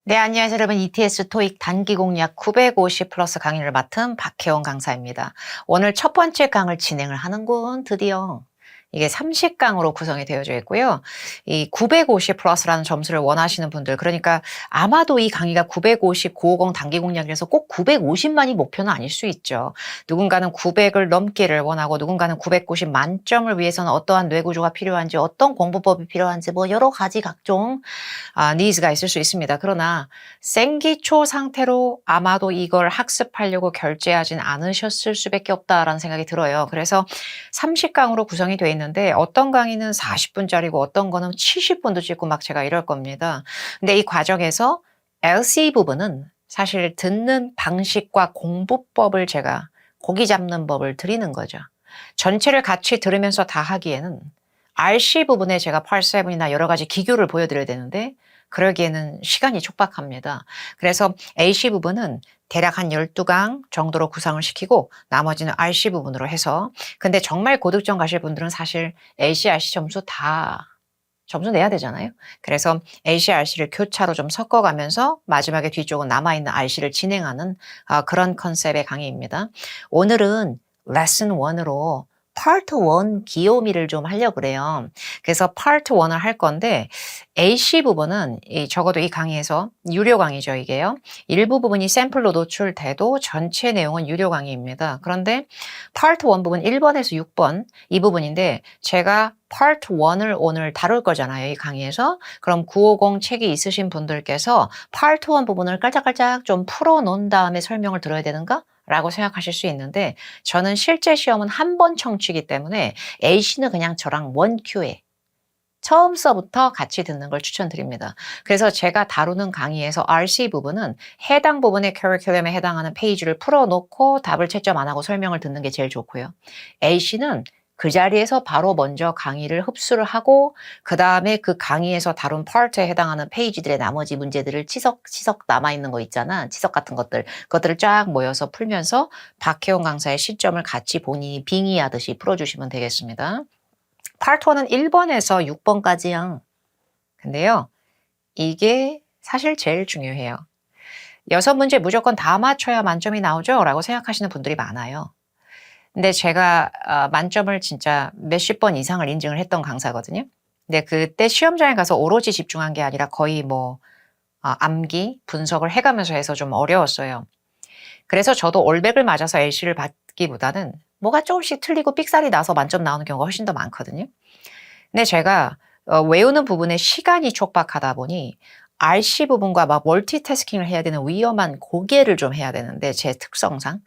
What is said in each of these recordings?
네, 안녕하세요, 여러분. ETS 토익 단기 공략 950 플러스 강의를 맡은 박혜원 강사입니다. 오늘 첫 번째 강을 진행을 하는군, 드디어. 이게 30강으로 구성이 되어져 있고요. 이 950 플러스라는 점수를 원하시는 분들, 그러니까 아마도 이 강의가 950, 950 단기 공략이라서 꼭 950만이 목표는 아닐 수 있죠. 누군가는 900을 넘기를 원하고 누군가는 990 만점을 위해서는 어떠한 뇌구조가 필요한지, 어떤 공부법이 필요한지, 뭐 여러 가지 각종 니즈가 있을 수 있습니다. 그러나 생기초 상태로 아마도 이걸 학습하려고 결제하진 않으셨을 수밖에 없다라는 생각이 들어요. 그래서 30강으로 구성이 되어 있는데 어떤 강의는 40분짜리고 어떤 거는 70분도 찍고 막 제가 이럴 겁니다. 근데 이 과정에서 LC 부분은 사실 듣는 방식과 공부법을 제가 고기 잡는 법을 드리는 거죠. 전체를 같이 들으면서 다 하기에는 RC 부분에 제가 Part 7이나 여러 가지 기교를 보여드려야 되는데 그러기에는 시간이 촉박합니다. 그래서 AC 부분은 대략 한 12강 정도로 구성을 시키고 나머지는 RC 부분으로 해서 근데 정말 고득점 가실 분들은 사실 AC, RC 점수 다 점수 내야 되잖아요. 그래서 AC, RC를 교차로 좀 섞어가면서 마지막에 뒤쪽은 남아있는 RC를 진행하는 그런 컨셉의 강의입니다. 오늘은 레슨 1으로 파트 1 기요미를 좀 하려고 그래요. 그래서 파트 1을 할 건데 AC 부분은 적어도 이 강의에서 유료 강의죠, 이게요. 일부 부분이 샘플로 노출돼도 전체 내용은 유료 강의입니다. 그런데 파트 1 부분 1번에서 6번 이 부분인데 제가 파트 1을 오늘 다룰 거잖아요, 이 강의에서. 그럼 950 책이 있으신 분들께서 파트 1 부분을 깔짝깔짝 좀 풀어놓은 다음에 설명을 들어야 되는가? 라고 생각하실 수 있는데 저는 실제 시험은 한 번 청취이기 때문에 A씨는 그냥 저랑 원큐에 처음서부터 같이 듣는 걸 추천드립니다. 그래서 제가 다루는 강의에서 RC 부분은 해당 부분의 커리큘럼에 해당하는 페이지를 풀어놓고 답을 채점 안 하고 설명을 듣는 게 제일 좋고요. A씨는 그 자리에서 바로 먼저 강의를 흡수를 하고 그 다음에 그 강의에서 다룬 파트에 해당하는 페이지들의 나머지 문제들을 치석 남아있는 거 있잖아. 치석 같은 그것들을 쫙 모여서 풀면서 박혜원 강사의 시점을 같이 본인이 빙의하듯이 풀어주시면 되겠습니다. 파트 1은 1번에서 6번까지요. 근데요, 이게 사실 제일 중요해요. 6문제 무조건 다 맞춰야 만점이 나오죠? 라고 생각하시는 분들이 많아요. 근데 제가 만점을 진짜 몇십 번 이상을 인증을 했던 강사거든요. 근데 그때 시험장에 가서 오로지 집중한 게 아니라 거의 뭐 암기, 분석을 해가면서 해서 좀 어려웠어요. 그래서 저도 올백을 맞아서 LC를 받기보다는 뭐가 조금씩 틀리고 삑살이 나서 만점 나오는 경우가 훨씬 더 많거든요. 근데 제가 외우는 부분에 시간이 촉박하다 보니 RC 부분과 막 멀티태스킹을 해야 되는 위험한 고개를 좀 해야 되는데 제 특성상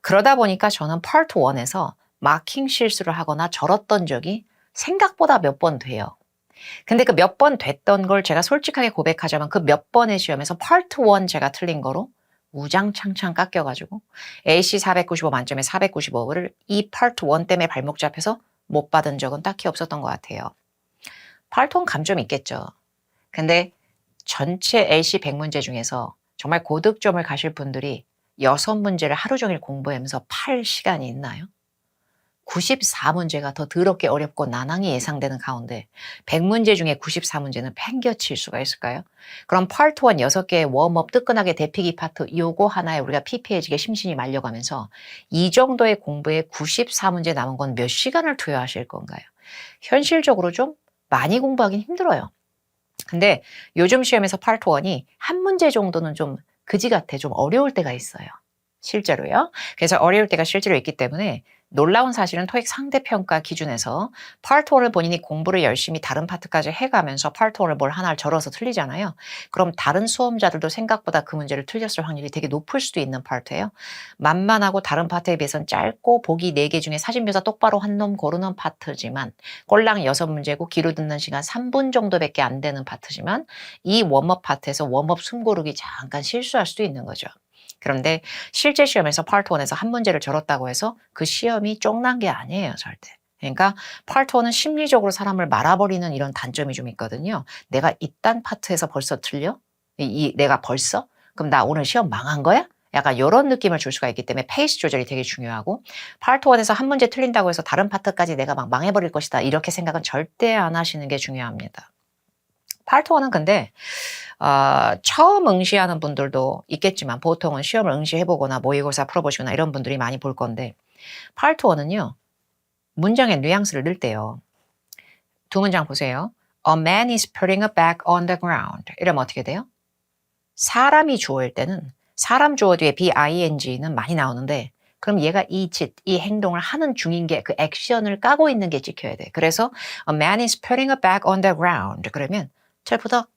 그러다 보니까 저는 파트 1에서 마킹 실수를 하거나 절었던 적이 생각보다 몇 번 돼요. 근데 그 몇 번 됐던 걸 제가 솔직하게 고백하자면 그 몇 번의 시험에서 파트 1 제가 틀린 거로 우장창창 깎여가지고 AC 495 만점에 495를 이 파트 1 때문에 발목 잡혀서 못 받은 적은 딱히 없었던 것 같아요. 파트 1 감점이 있겠죠. 근데 전체 LC 100문제 중에서 정말 고득점을 가실 분들이 6문제를 하루 종일 공부하면서 팔 시간이 있나요? 94문제가 더 더럽게 어렵고 난항이 예상되는 가운데 100문제 중에 94문제는 팽겨칠 수가 있을까요? 그럼 파트 1 6개의 웜업 뜨끈하게 데피기 파트 요거 하나에 우리가 피폐해지게 심신이 말려가면서 이 정도의 공부에 94문제 남은 건 몇 시간을 투여하실 건가요? 현실적으로 좀 많이 공부하긴 힘들어요. 근데 요즘 시험에서 파트 1이 한 문제 정도는 좀 그지 같아 좀 어려울 때가 있어요. 실제로요. 그래서 어려울 때가 실제로 있기 때문에 놀라운 사실은 토익 상대평가 기준에서 파트 1을 본인이 공부를 열심히 다른 파트까지 해가면서 파트 1을 뭘 하나를 절어서 틀리잖아요. 그럼 다른 수험자들도 생각보다 그 문제를 틀렸을 확률이 되게 높을 수도 있는 파트예요. 만만하고 다른 파트에 비해서는 짧고 보기 4개 중에 사진 묘사 똑바로 한 놈 고르는 파트지만 꼴랑 6문제고 귀로 듣는 시간 3분 정도밖에 안 되는 파트지만 이 웜업 파트에서 웜업 숨 고르기 잠깐 실수할 수도 있는 거죠. 그런데 실제 시험에서 파트 1에서 한 문제를 절었다고 해서 그 시험이 쫑난 게 아니에요, 절대. 그러니까 파트 1은 심리적으로 사람을 말아버리는 이런 단점이 좀 있거든요. 내가 이딴 파트에서 벌써 틀려? 내가 벌써? 그럼 나 오늘 시험 망한 거야? 약간 이런 느낌을 줄 수가 있기 때문에 페이스 조절이 되게 중요하고 파트 1에서 한 문제 틀린다고 해서 다른 파트까지 내가 막 망해버릴 것이다. 이렇게 생각은 절대 안 하시는 게 중요합니다. 파트 1은 근데 처음 응시하는 분들도 있겠지만 보통은 시험을 응시해보거나 모의고사 풀어보시거나 이런 분들이 많이 볼 건데 파트 1은요. 문장의 뉘앙스를 넣을 때요. 두 문장 보세요. A man is putting a bag on the ground. 이러면 어떻게 돼요? 사람이 주어일 때는 사람 주어 뒤에 BING는 많이 나오는데 그럼 얘가 이 행동을 하는 중인 게 그 액션을 까고 있는 게 찍혀야 돼. 그래서 A man is putting a bag on the ground. 그러면 철푸덕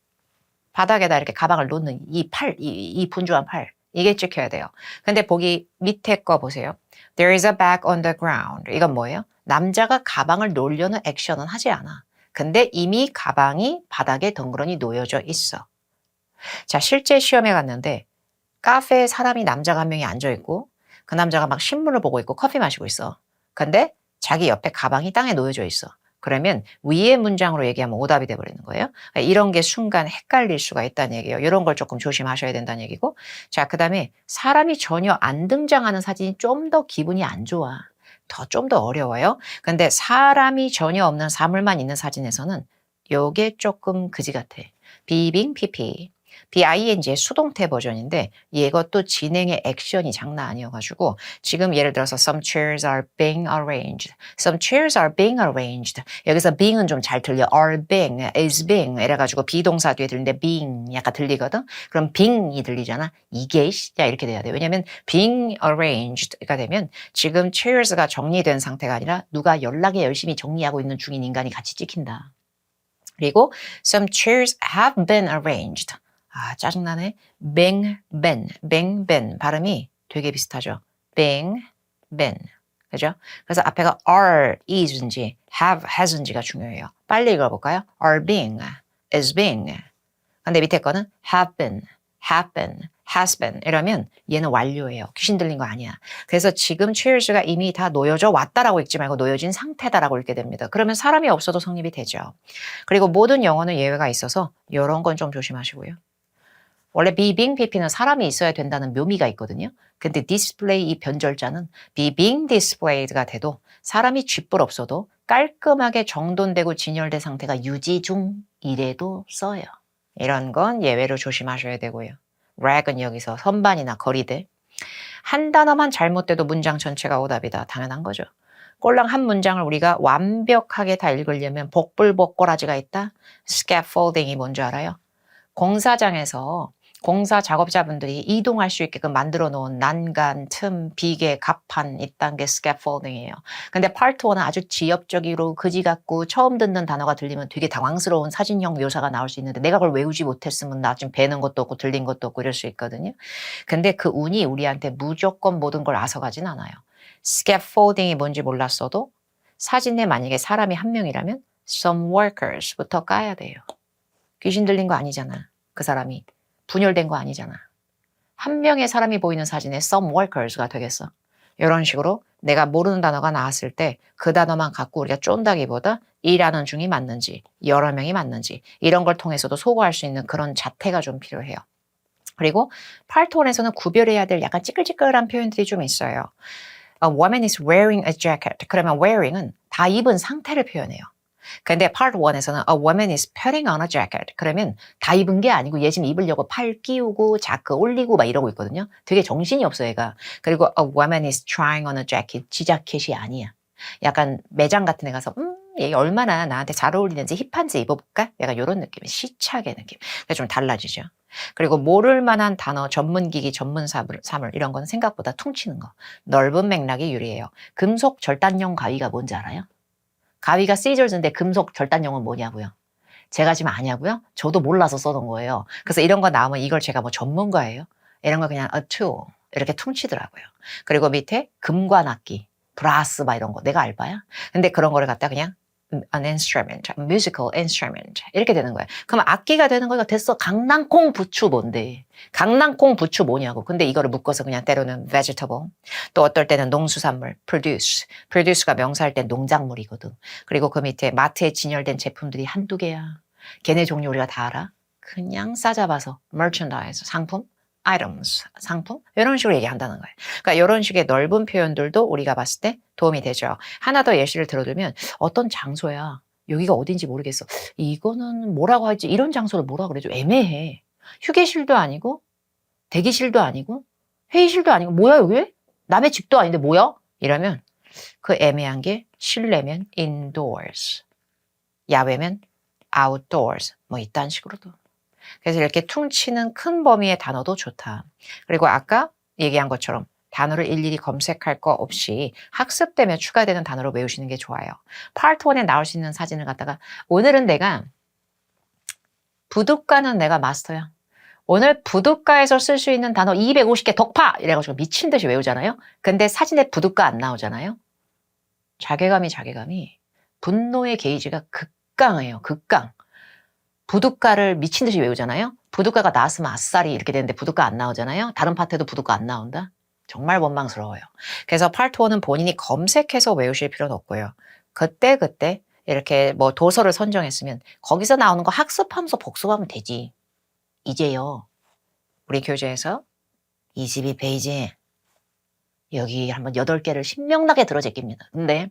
바닥에다 이렇게 가방을 놓는 이 분주한 팔. 이게 찍혀야 돼요. 근데 보기 밑에 거 보세요. There is a bag on the ground. 이건 뭐예요? 남자가 가방을 놓으려는 액션은 하지 않아. 근데 이미 가방이 바닥에 덩그러니 놓여져 있어. 자, 실제 시험에 갔는데 카페에 사람이 남자가 한 명이 앉아있고 그 남자가 막 신문을 보고 있고 커피 마시고 있어. 근데 자기 옆에 가방이 땅에 놓여져 있어. 그러면 위의 문장으로 얘기하면 오답이 돼버리는 거예요. 이런 게 순간 헷갈릴 수가 있다는 얘기예요. 이런 걸 조금 조심하셔야 된다는 얘기고. 자, 그 다음에 사람이 전혀 안 등장하는 사진이 좀 더 기분이 안 좋아. 좀 더 어려워요. 근데 사람이 전혀 없는 사물만 있는 사진에서는 요게 조금 그지 같아. 비빙 피피. BING의 수동태 버전인데 이것도 진행의 액션이 장난 아니어가지고 지금 예를 들어서 some chairs are being arranged. Some chairs are being arranged. 여기서 being은 좀 잘 들려. are being, is being 이래가지고 비동사 뒤에 들리는데 being 약간 들리거든. 그럼 being이 들리잖아. 이게 야 이렇게 돼야 돼. 왜냐면 being arranged가 되면 지금 chairs가 정리된 상태가 아니라 누가 연락에 열심히 정리하고 있는 중인 인간이 같이 찍힌다. 그리고 some chairs have been arranged. 짜증나네. being been 발음이 되게 비슷하죠. being been 그죠? 그래서 앞에가 are, is인지 have, has인지가 중요해요. 빨리 읽어볼까요? are being, is being. 근데 밑에 거는 have been, has been 이러면 얘는 완료예요. 귀신 들린 거 아니야. 그래서 지금 chairs가 이미 다 놓여져 왔다라고 읽지 말고 놓여진 상태다라고 읽게 됩니다. 그러면 사람이 없어도 성립이 되죠. 그리고 모든 영어는 예외가 있어서 이런 건 좀 조심하시고요. 원래 be being pp는 사람이 있어야 된다는 묘미가 있거든요. 근데 display 이 변절자는 be being displayed가 돼도 사람이 쥐뿔 없어도 깔끔하게 정돈되고 진열된 상태가 유지 중 이래도 써요. 이런 건 예외로 조심하셔야 되고요. rag은 여기서 선반이나 거리대. 한 단어만 잘못돼도 문장 전체가 오답이다. 당연한 거죠. 꼴랑 한 문장을 우리가 완벽하게 다 읽으려면 복불복고라지가 있다. scaffolding이 뭔지 알아요? 공사장에서 공사 작업자분들이 이동할 수 있게끔 만들어 놓은 난간, 틈, 비계, 갑판 이딴 게 scaffolding이에요. 근데 파트 1은 아주 지엽적이고 그지 같고 처음 듣는 단어가 들리면 되게 당황스러운 사진형 묘사가 나올 수 있는데 내가 그걸 외우지 못했으면 나 지금 배는 것도 없고 들린 것도 없고 이럴 수 있거든요. 근데 그 운이 우리한테 무조건 모든 걸 앗아가진 않아요. scaffolding이 뭔지 몰랐어도 사진에 만약에 사람이 한 명이라면 some workers부터 까야 돼요. 귀신 들린 거 아니잖아. 그 사람이. 분열된 거 아니잖아. 한 명의 사람이 보이는 사진에 some workers가 되겠어. 이런 식으로 내가 모르는 단어가 나왔을 때 그 단어만 갖고 우리가 쫀다기보다 일하는 중이 맞는지 여러 명이 맞는지 이런 걸 통해서도 소거할 수 있는 그런 자태가 좀 필요해요. 그리고 파트 1에서는 구별해야 될 약간 찌끌찌끌한 표현들이 좀 있어요. A woman is wearing a jacket. 그러면 wearing은 다 입은 상태를 표현해요. 근데 part 1에서는 a woman is putting on a jacket. 그러면 다 입은 게 아니고 얘 지금 입으려고 팔 끼우고 자크 올리고 막 이러고 있거든요. 되게 정신이 없어 얘가. 그리고 a woman is trying on a jacket. 지 자켓이 아니야. 약간 매장 같은 데 가서 얘 얼마나 나한테 잘 어울리는지 힙한지 입어볼까? 약간 이런 느낌. 시착의 느낌. 그게 좀 달라지죠. 그리고 모를 만한 단어, 전문기기, 전문사물 이런 거는 생각보다 퉁치는 거. 넓은 맥락이 유리해요. 금속 절단용 가위가 뭔지 알아요? 가위가 시저즈인데 금속 절단용은 뭐냐고요? 제가 지금 아냐고요? 저도 몰라서 써던 거예요. 그래서 이런 거 나오면 이걸 제가 뭐 전문가예요? 이런 거 그냥 a tool 이렇게 퉁치더라고요. 그리고 밑에 금관악기, 브라스 막 이런 거 내가 알바야? 근데 그런 거를 갖다 그냥 an instrument, musical instrument 이렇게 되는 거예요. 그럼 악기가 되는 거가 됐어. 강낭콩 부추 뭔데? 강낭콩 부추 뭐냐고. 근데 이거를 묶어서 그냥 때로는 vegetable, 또 어떨 때는 농수산물, produce가 명사할 땐 농작물이거든. 그리고 그 밑에 마트에 진열된 제품들이 한두 개야. 걔네 종류 우리가 다 알아? 그냥 싸잡아서 merchandise, 상품, items, 상품 이런 식으로 얘기한다는 거예요. 그러니까 이런 식의 넓은 표현들도 우리가 봤을 때 도움이 되죠. 하나 더 예시를 들어두면 어떤 장소야. 여기가 어딘지 모르겠어. 이거는 뭐라고 할지 이런 장소를 뭐라 그래 좀 애매해. 휴게실도 아니고 대기실도 아니고 회의실도 아니고 뭐야 여기? 남의 집도 아닌데 뭐야? 이러면 그 애매한 게 실내면 indoors, 야외면 outdoors 뭐 이딴 식으로도. 그래서 이렇게 퉁치는 큰 범위의 단어도 좋다. 그리고 아까 얘기한 것처럼 단어를 일일이 검색할 거 없이 학습되면 추가되는 단어로 외우시는 게 좋아요. 파트 1에 나올 수 있는 사진을 갖다가 오늘은 내가 부둣가는 내가 마스터야. 오늘 부둣가에서 쓸 수 있는 단어 250개 독파! 이래가지고 미친 듯이 외우잖아요. 근데 사진에 부둣가 안 나오잖아요. 자괴감이 분노의 게이지가 극강해요. 극강. 부둣가를 미친 듯이 외우잖아요. 부둣가가 나왔으면 아싸리 이렇게 되는데 부둣가 안 나오잖아요. 다른 파트에도 부둣가 안 나온다. 정말 원망스러워요. 그래서 파트 1은 본인이 검색해서 외우실 필요는 없고요. 그때 이렇게 뭐 도서를 선정했으면 거기서 나오는 거 학습하면서 복습하면 되지. 이제요. 우리 교재에서 22페이지 여기 한번 8개를 신명나게 들어 제낍니다. 근데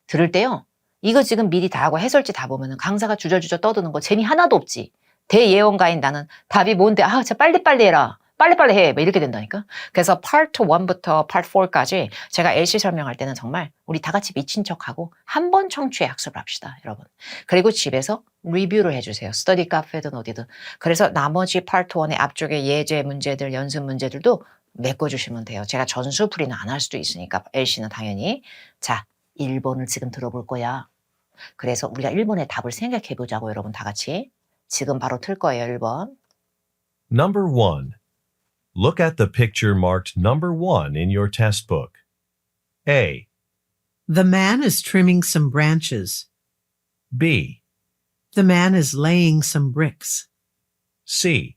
들을 때요. 이거 지금 미리 다 하고 해설지 다 보면은 강사가 주저주저 떠드는 거 재미 하나도 없지. 대예언가인 나는 답이 뭔데 진짜 빨리빨리 해라. 빨리빨리 해. 뭐 이렇게 된다니까. 그래서 파트 1부터 파트 4까지 제가 LC 설명할 때는 정말 우리 다 같이 미친 척하고 한 번 청취해 학습을 합시다. 여러분. 그리고 집에서 리뷰를 해주세요. 스터디 카페든 어디든. 그래서 나머지 파트 1의 앞쪽에 예제 문제들, 연습 문제들도 메꿔주시면 돼요. 제가 전수풀이는 안 할 수도 있으니까 LC는 당연히. 자, 1번을 지금 들어볼 거야. 그래서 우리가 1번의 답을 생각해 보자고 여러분 다 같이. 지금 바로 틀 거예요. 1번. Number 1. Look at the picture marked number 1 in your test book. A. The man is trimming some branches. B. The man is laying some bricks. C.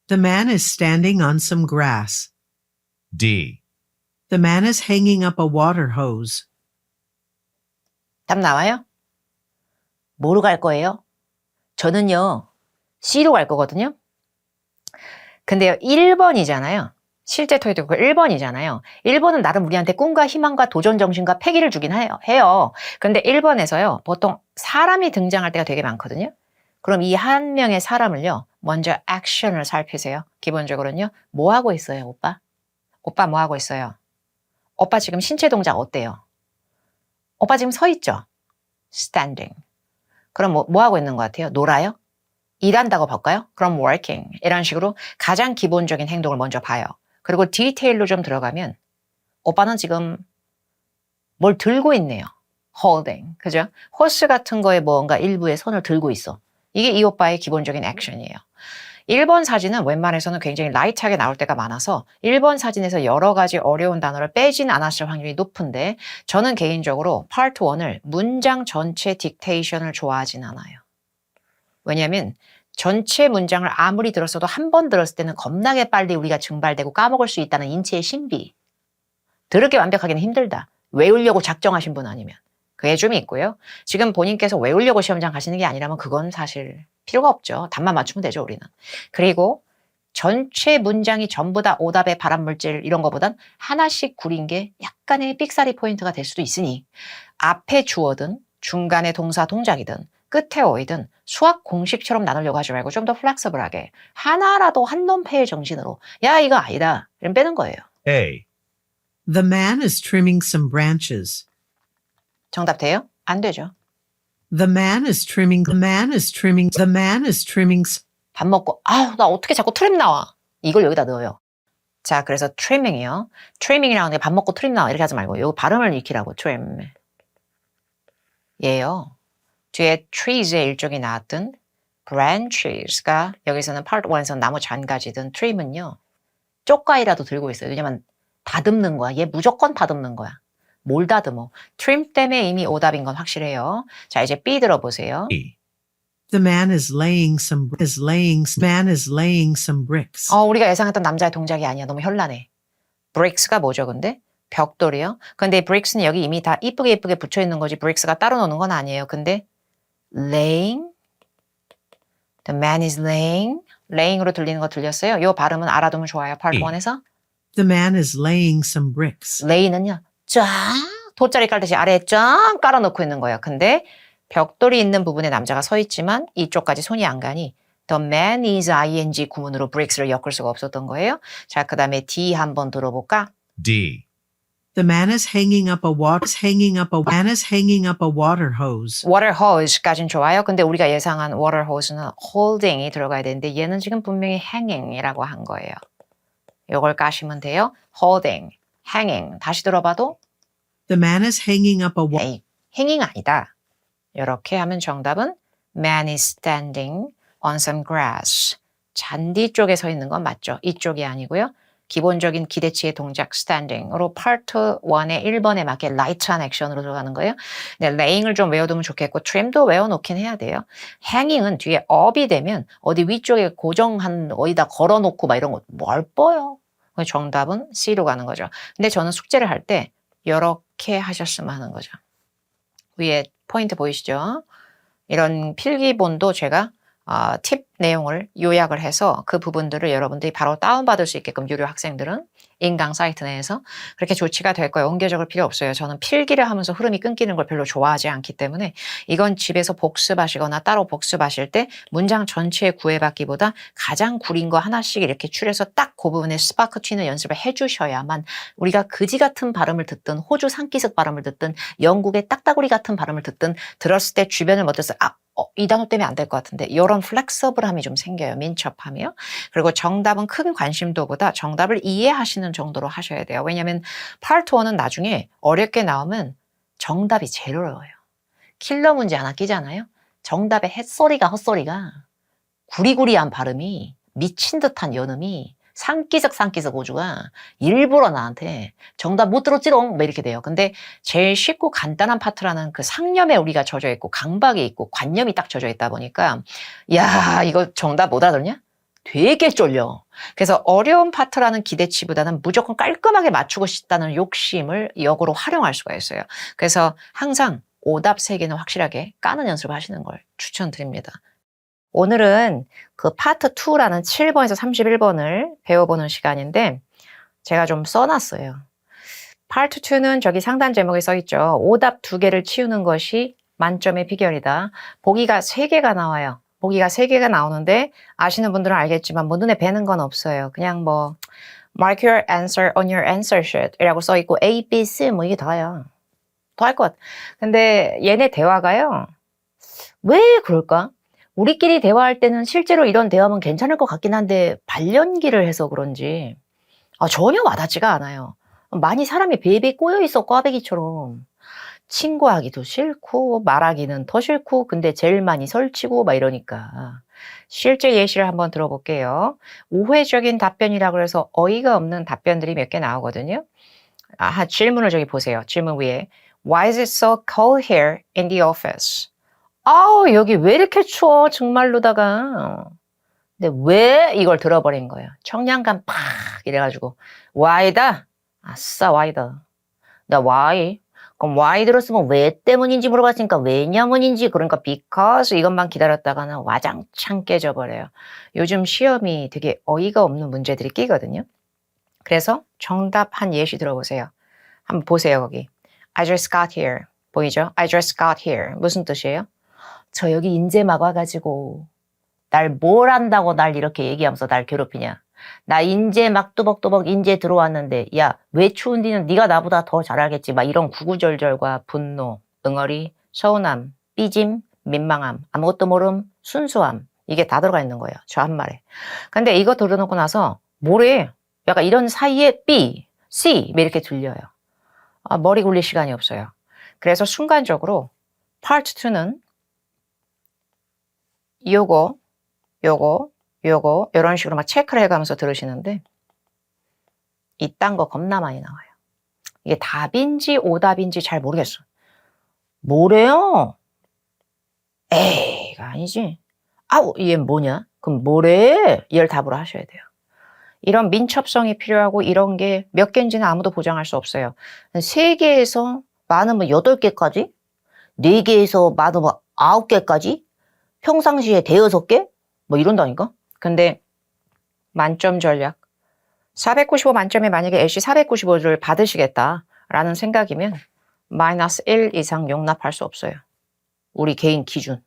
The man is standing on some grass. D. The man is hanging up a water hose. 답 나와요? 뭐로 갈 거예요? 저는요. C로 갈 거거든요. 근데요. 1번이잖아요. 실제 토익도 1번이잖아요. 1번은 나름 우리한테 꿈과 희망과 도전 정신과 패기를 주긴 해요. 근데 1번에서요. 보통 사람이 등장할 때가 되게 많거든요. 그럼 이 한 명의 사람을요. 먼저 액션을 살피세요. 기본적으로는요. 뭐 하고 있어요, 오빠? 오빠 뭐 하고 있어요? 오빠 지금 신체 동작 어때요? 오빠 지금 서 있죠? standing. 그럼 뭐 하고 있는 것 같아요? 놀아요? 일한다고 볼까요? 그럼 working. 이런 식으로 가장 기본적인 행동을 먼저 봐요. 그리고 디테일로 좀 들어가면 오빠는 지금 뭘 들고 있네요. holding. 그죠? 호스 같은 거에 뭔가 일부의 손을 들고 있어. 이게 이 오빠의 기본적인 액션이에요. 1번 사진은 웬만해서는 굉장히 라이트하게 나올 때가 많아서 1번 사진에서 여러 가지 어려운 단어를 빼진 않았을 확률이 높은데 저는 개인적으로 파트 1을 문장 전체 딕테이션을 좋아하진 않아요. 왜냐하면 전체 문장을 아무리 들었어도 한 번 들었을 때는 겁나게 빨리 우리가 증발되고 까먹을 수 있다는 인체의 신비. 들을 게 완벽하기는 힘들다. 외우려고 작정하신 분 아니면. 그게 좀 있고요. 지금 본인께서 외우려고 시험장 가시는 게 아니라면 그건 사실 필요가 없죠. 답만 맞추면 되죠, 우리는. 그리고 전체 문장이 전부 다 오답의 발암물질 이런 거보단 하나씩 구린 게 약간의 삑사리 포인트가 될 수도 있으니 앞에 주어든 중간에 동사 동작이든 끝에 어이든 수학 공식처럼 나누려고 하지 말고 좀 더 플렉서블하게 하나라도 한놈패의 정신으로 야 이거 아니다 이런 빼는 거예요. A. The man is trimming some branches. 정답 돼요? 안 되죠. The man is trimming 밥 먹고 나 어떻게 자꾸 트림 나와. 이걸 여기다 넣어요. 자, 그래서 trimming이요. trimming이라는 게 밥 먹고 트림 나와 이렇게 하지 말고 요 발음을 익히라고 trim. 얘요. 뒤에 trees의 일종이 나왔던 branches가 여기서는 part 1에서는 나무 잔가지든 trim은요. 쪽가위라도 들고 있어요. 왜냐면 다듬는 거야. 얘 무조건 다듬는 거야. 뭘 다듬어. trim 때문에 이미 오답인 건 확실해요. 자, 이제 B 들어보세요. E. The man is laying some bricks. 우리가 예상했던 남자의 동작이 아니야. 너무 현란해. bricks가 뭐죠, 근데? 벽돌이요. 근데 bricks는 여기 이미 다 이쁘게 붙여 있는 거지. bricks가 따로 노는 건 아니에요. 근데 laying, the man is laying으로 들리는 거 들렸어요? 요 발음은 알아두면 좋아요. part 1에서. The man is laying some bricks. lay는요. 쫙 돗자리 깔듯이 아래에 쫙 깔아놓고 있는 거예요. 근데 벽돌이 있는 부분에 남자가 서 있지만 이쪽까지 손이 안 가니 The man is ing 구문으로 bricks를 엮을 수가 없었던 거예요. 자, 그 다음에 D 한번 들어볼까? D. The man is hanging up a water hose. water hose까지는 좋아요. 근데 우리가 예상한 water hose는 holding이 들어가야 되는데 얘는 지금 분명히 hanging이라고 한 거예요. 이걸 까시면 돼요. holding, hanging. 다시 들어봐도 The man is hanging up a 에이, hanging 아니다. 이렇게 하면 정답은 man is standing on some grass. 잔디 쪽에 서 있는 건 맞죠? 이쪽이 아니고요. 기본적인 기대치의 동작 standing으로 part 1의 1번에 맞게 light한 액션으로 들어가는 거예요. 근데 laying을 좀 외워두면 좋겠고 trim도 외워놓긴 해야 돼요. hanging은 뒤에 up이 되면 어디 위쪽에 고정한 어디다 걸어놓고 막 이런 거 멀뻐요. 정답은 C로 가는 거죠. 근데 저는 숙제를 할 때 이렇게 하셨으면 하는 거죠. 위에 포인트 보이시죠? 이런 필기본도 제가 팁 내용을 요약을 해서 그 부분들을 여러분들이 바로 다운받을 수 있게끔 유료 학생들은 인강 사이트 내에서 그렇게 조치가 될 거예요. 옮겨 적을 필요 없어요. 저는 필기를 하면서 흐름이 끊기는 걸 별로 좋아하지 않기 때문에 이건 집에서 복습하시거나 따로 복습하실 때 문장 전체에 구애받기보다 가장 구린 거 하나씩 이렇게 추려서 딱 그 부분에 스파크 튀는 연습을 해주셔야만 우리가 그지 같은 발음을 듣든 호주 산기슭 발음을 듣든 영국의 딱따구리 같은 발음을 듣든 들었을 때 주변을 못해서 이 단어 때문에 안 될 것 같은데 이런 플렉서블함이 좀 생겨요. 민첩함이요. 그리고 정답은 큰 관심도보다 정답을 이해하시는 정도로 하셔야 돼요. 왜냐하면 파트 1은 나중에 어렵게 나오면 정답이 제일 어려워요. 킬러 문제 하나 끼잖아요. 정답의 햇소리가 헛소리가 구리구리한 발음이 미친 듯한 연음이 산기슭 오주가 일부러 나한테 정답 못 들었지롱 뭐 이렇게 돼요. 근데 제일 쉽고 간단한 파트라는 그 상념에 우리가 젖어 있고 강박이 있고 관념이 딱 젖어 있다 보니까 야 이거 정답 못 알아듣냐? 되게 쫄려. 그래서 어려운 파트라는 기대치보다는 무조건 깔끔하게 맞추고 싶다는 욕심을 역으로 활용할 수가 있어요. 그래서 항상 오답 3개는 확실하게 까는 연습을 하시는 걸 추천드립니다. 오늘은 그 파트 2라는 7번에서 31번을 배워보는 시간인데 제가 좀 써놨어요. 파트 2는 저기 상단 제목에 써있죠. 오답 2개를 치우는 것이 만점의 비결이다. 보기가 3개가 나와요. 보기가 3개가 나오는데 아시는 분들은 알겠지만 뭐 눈에 뵈는 건 없어요. 그냥 뭐 mark your answer on your answer sheet 이라고 써있고 A, B, C 뭐 이게 다야. 더 할 것. 근데 얘네 대화가요. 왜 그럴까? 우리끼리 대화할 때는 실제로 이런 대화면 괜찮을 것 같긴 한데 발연기를 해서 그런지 전혀 와닿지가 않아요. 많이 사람이 베이베 꼬여있어 꽈배기처럼. 친구하기도 싫고 말하기는 더 싫고 근데 제일 많이 설치고 막 이러니까. 실제 예시를 한번 들어볼게요. 우회적인 답변이라고 해서 어이가 없는 답변들이 몇 개 나오거든요. 질문을 저기 보세요. 질문 위에 Why is it so cold here in the office? 여기 왜 이렇게 추워 정말로다가. 근데 왜 이걸 들어버린 거예요. 청량감 팍 이래가지고 why다. 아싸 why다. 나 why. 그럼 why 들었으면 왜 때문인지 물어봤으니까 왜냐문인지 그러니까 because 이것만 기다렸다가는 와장창 깨져버려요. 요즘 시험이 되게 어이가 없는 문제들이 끼거든요. 그래서 정답 한 예시 들어보세요. 한번 보세요 거기. I just got here. 보이죠? I just got here. 무슨 뜻이에요? 저 여기 인제 막 와가지고 날 뭘 안다고 날 이렇게 얘기하면서 날 괴롭히냐. 나 인제 막 뚜벅뚜벅 인제 들어왔는데 야 왜 추운지는 네가 나보다 더 잘 알겠지. 막 이런 구구절절과 분노, 응어리, 서운함, 삐짐, 민망함, 아무것도 모름, 순수함 이게 다 들어가 있는 거예요. 저 한 말에. 근데 이거 들어놓고 나서 뭐래? 약간 이런 사이에 B, C 이렇게 들려요. 머리 굴릴 시간이 없어요. 그래서 순간적으로 파트 2는 요거 이런 식으로 막 체크를 해가면서 들으시는데 이딴 거 겁나 많이 나와요. 이게 답인지 오답인지 잘 모르겠어. 뭐래요? 에이가 아니지. 얘 뭐냐? 그럼 뭐래? 이걸 답으로 하셔야 돼요. 이런 민첩성이 필요하고 이런 게 몇 개인지는 아무도 보장할 수 없어요. 3개에서 많으면 8개까지? 4개에서 많으면 9개까지? 평상시에 5개? 뭐 이런다니까? 근데 만점 전략 495 만점에 만약에 LC 495를 받으시겠다라는 생각이면 마이너스 1 이상 용납할 수 없어요. 우리 개인 기준.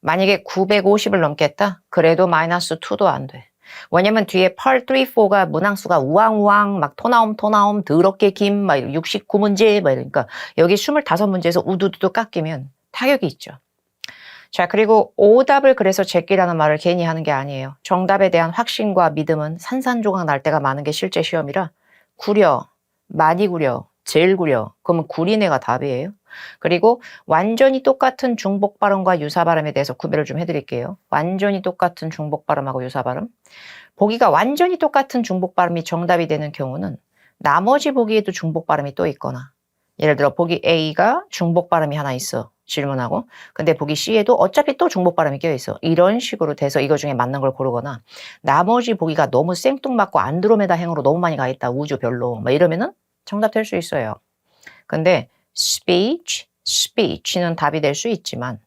만약에 950을 넘겠다? 그래도 마이너스 2도 안 돼. 왜냐면 뒤에 8, 3, 4가 문항수가 우왕우왕 막 토나옴 더럽게 김 막 69문제 막 이러니까 여기 25문제에서 우두두두 깎이면 타격이 있죠. 자, 그리고 오답을 그래서 제끼라는 말을 괜히 하는 게 아니에요. 정답에 대한 확신과 믿음은 산산조각 날 때가 많은 게 실제 시험이라 구려, 많이 구려, 제일 구려. 그러면 구리네가 답이에요. 그리고 완전히 똑같은 중복 발음과 유사 발음에 대해서 구별을 좀 해드릴게요. 완전히 똑같은 중복 발음하고 유사 발음. 보기가 완전히 똑같은 중복 발음이 정답이 되는 경우는 나머지 보기에도 중복 발음이 또 있거나 예를 들어 보기 A가 중복 발음이 하나 있어. 질문하고. 근데 보기 C에도 어차피 또 중복 발음이 껴있어. 이런 식으로 돼서 이거 중에 맞는 걸 고르거나 나머지 보기가 너무 생뚱맞고 안드로메다 행으로 너무 많이 가 있다. 우주 별로. 막 이러면은 정답 될 수 있어요. 근데 speech는 답이 될 수 있지만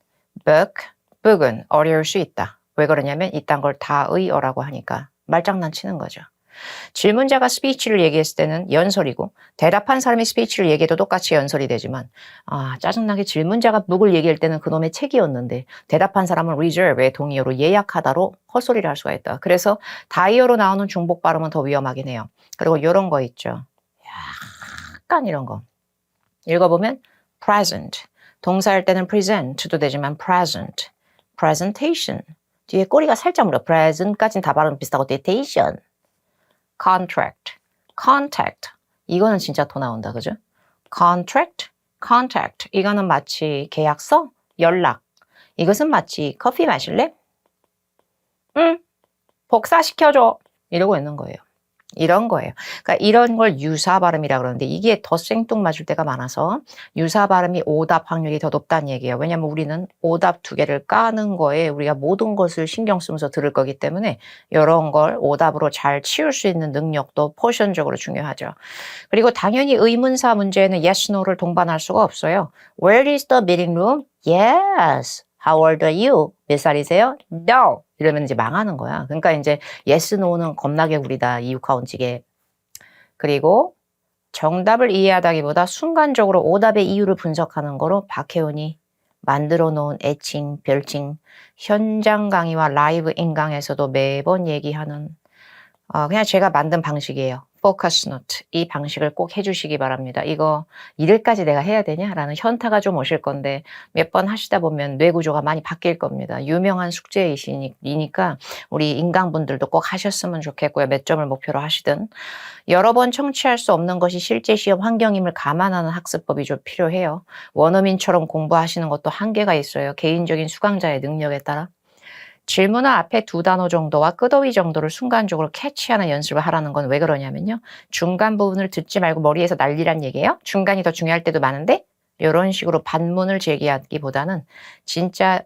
book은 어려울 수 있다. 왜 그러냐면 이딴 걸 다의어라고 하니까 말장난 치는 거죠. 질문자가 스피치를 얘기했을 때는 연설이고 대답한 사람이 스피치를 얘기해도 똑같이 연설이 되지만 짜증나게 질문자가 book을 얘기할 때는 그놈의 책이었는데 대답한 사람은 reserve의 동의어로 예약하다로 헛소리를 할 수가 있다. 그래서 다이어로 나오는 중복 발음은 더 위험하긴 해요. 그리고 이런 거 있죠. 약간 이런 거. 읽어보면 present. 동사일 때는 present도 되지만 present. presentation. 뒤에 꼬리가 살짝 물어. present까지는 다 발음 비슷하고 dictation. contract. contact. 이거는 진짜 더 나온다. 그죠? contract. contact. 이거는 마치 계약서, 연락. 이것은 마치 커피 마실래? 응. 복사시켜줘. 이러고 있는 거예요. 이런 거예요. 그러니까 이런 걸 유사 발음이라 그러는데 이게 더 생뚱맞을 때가 많아서 유사 발음이 오답 확률이 더 높다는 얘기예요. 왜냐하면 우리는 오답 2개를 까는 거에 우리가 모든 것을 신경 쓰면서 들을 거기 때문에 이런 걸 오답으로 잘 치울 수 있는 능력도 포션적으로 중요하죠. 그리고 당연히 의문사 문제에는 yes, no를 동반할 수가 없어요. Where is the meeting room? Yes. How old are you? 몇 살이세요? No. 이러면 이제 망하는 거야. 그러니까 이제 yes, no는 겁나게 구리다. 이육하원칙에. 그리고 정답을 이해하다기보다 순간적으로 오답의 이유를 분석하는 거로 박혜원이 만들어 놓은 애칭, 별칭, 현장 강의와 라이브 인강에서도 매번 얘기하는 그냥 제가 만든 방식이에요. 포커스 노트. 이 방식을 꼭 해주시기 바랍니다. 이거 이럴까지 내가 해야 되냐라는 현타가 좀 오실 건데 몇 번 하시다 보면 뇌 구조가 많이 바뀔 겁니다. 유명한 숙제이니까 우리 인강분들도 꼭 하셨으면 좋겠고요. 몇 점을 목표로 하시든. 여러 번 청취할 수 없는 것이 실제 시험 환경임을 감안하는 학습법이 좀 필요해요. 원어민처럼 공부하시는 것도 한계가 있어요. 개인적인 수강자의 능력에 따라. 질문어 앞에 2단어 정도와 끄더위 정도를 순간적으로 캐치하는 연습을 하라는 건 왜 그러냐면요. 중간 부분을 듣지 말고 머리에서 날리란 얘기예요. 중간이 더 중요할 때도 많은데 이런 식으로 반문을 제기하기보다는 진짜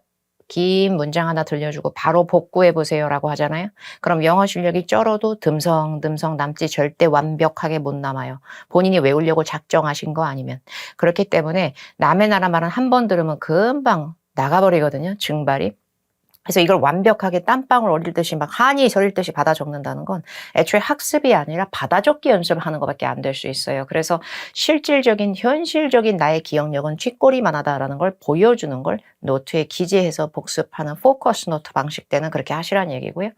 긴 문장 하나 들려주고 바로 복구해 보세요라고 하잖아요. 그럼 영어 실력이 쩔어도 듬성듬성 남지 절대 완벽하게 못 남아요. 본인이 외우려고 작정하신 거 아니면. 그렇기 때문에 남의 나라 말은 한 번 들으면 금방 나가버리거든요. 증발이. 그래서 이걸 완벽하게 땀방울 얼리듯이 막 한이 저릴듯이 받아 적는다는 건 애초에 학습이 아니라 받아 적기 연습을 하는 것밖에 안 될 수 있어요. 그래서 실질적인 현실적인 나의 기억력은 쥐꼬리만 하다라는 걸 보여주는 걸 노트에 기재해서 복습하는 포커스 노트 방식 때는 그렇게 하시라는 얘기고요.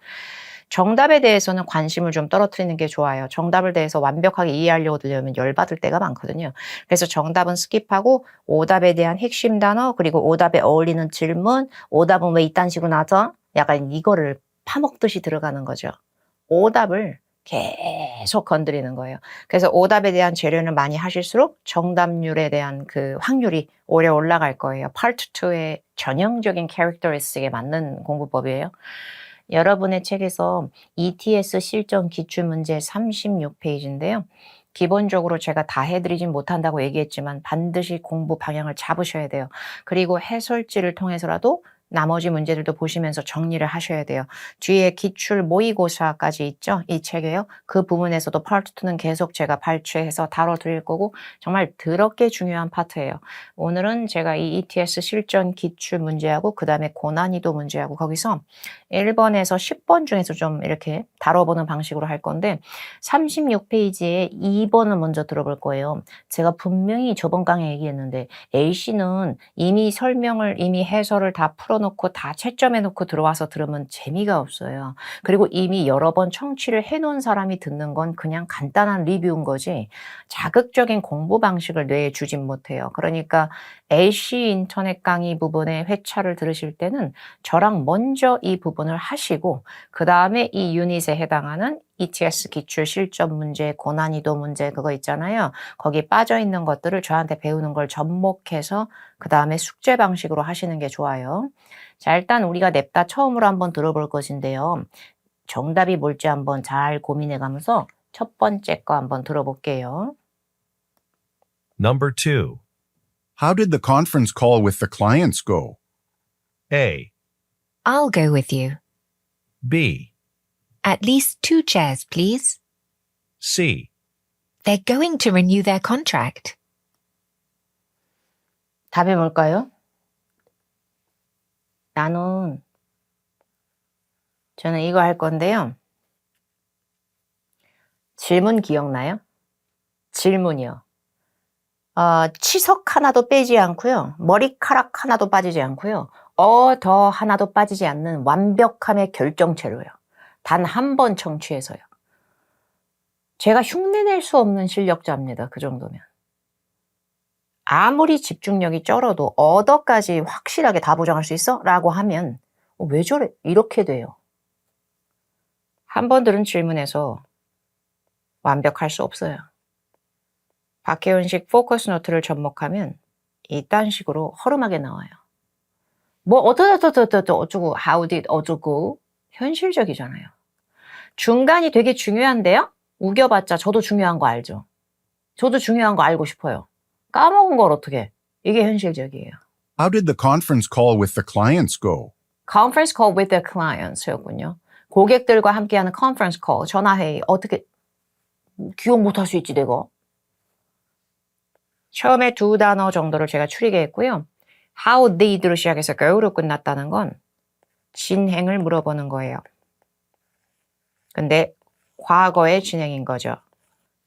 정답에 대해서는 관심을 좀 떨어뜨리는 게 좋아요. 정답을 대해서 완벽하게 이해하려고 들려면 열받을 때가 많거든요. 그래서 정답은 스킵하고 오답에 대한 핵심 단어 그리고 오답에 어울리는 질문 오답은 왜 이딴 식으로 나죠? 약간 이거를 파먹듯이 들어가는 거죠. 오답을 계속 건드리는 거예요. 그래서 오답에 대한 재련을 많이 하실수록 정답률에 대한 그 확률이 오래 올라갈 거예요. 파트 2의 전형적인 캐릭터리스틱에 맞는 공부법이에요. 여러분의 책에서 ETS 실전 기출문제 36페이지인데요. 기본적으로 제가 다 해드리진 못한다고 얘기했지만 반드시 공부 방향을 잡으셔야 돼요. 그리고 해설지를 통해서라도 나머지 문제들도 보시면서 정리를 하셔야 돼요. 뒤에 기출 모의고사까지 있죠? 이 책에요. 그 부분에서도 파트 2는 계속 제가 발췌해서 다뤄드릴 거고 정말 더럽게 중요한 파트예요. 오늘은 제가 이 ETS 실전 기출 문제하고 그 다음에 고난이도 문제하고 거기서 1번에서 10번 중에서 좀 이렇게 다뤄보는 방식으로 할 건데 36페이지에 2번을 먼저 들어볼 거예요. 제가 분명히 저번 강의에 얘기했는데 A씨는 이미 설명을 이미 해설을 다 풀어놓고 다 채점해놓고 들어와서 들으면 재미가 없어요. 그리고 이미 여러 번 청취를 해놓은 사람이 듣는 건 그냥 간단한 리뷰인 거지 자극적인 공부 방식을 뇌에 주진 못해요. 그러니까 A씨 인터넷 강의 부분의 회차를 들으실 때는 저랑 먼저 이 부분을 하시고 그 다음에 이 유닛에 해당하는 ETS 기출 실전 문제, 고난이도 문제 그거 있잖아요. 거기 빠져있는 것들을 저한테 배우는 걸 접목해서 그 다음에 숙제 방식으로 하시는 게 좋아요. 자, 일단 우리가 냅다 처음으로 한번 들어볼 것인데요. 정답이 뭘지 한번 잘 고민해 가면서 첫 번째 거 한번 들어볼게요. Number 2. How did the conference call with the clients go? A. I'll go with you. B. At least 2 chairs, please. C. They're going to renew their contract. 답이 뭘까요? 저는 이거 할 건데요. 질문 기억나요? 질문이요. 치석 하나도 빼지 않고요. 머리카락 하나도 빠지지 않고요. 더 하나도 빠지지 않는 완벽함의 결정체로요. 단 한 번 청취해서요. 제가 흉내낼 수 없는 실력자입니다. 그 정도면. 아무리 집중력이 쩔어도 얻어까지 확실하게 다 보장할 수 있어? 라고 하면 왜 저래? 이렇게 돼요. 한 번 들은 질문에서 완벽할 수 없어요. 박혜원식 포커스 노트를 접목하면 이딴 식으로 허름하게 나와요. 뭐 어쩌고 how did 어쩌고 현실적이잖아요. 중간이 되게 중요한데요. 우겨봤자 저도 중요한 거 알죠. 저도 중요한 거 알고 싶어요. 까먹은 걸 어떻게. 이게 현실적이에요. How did the conference call with the clients go? Conference call with the clients였군요. 고객들과 함께하는 conference call, 전화회의. 어떻게 기억 못할 수 있지 내가. 처음에 2 단어 정도를 제가 추리게 했고요. How did로 시작해서 go로 끝났다는 건 진행을 물어보는 거예요. 근데 과거의 진행인 거죠.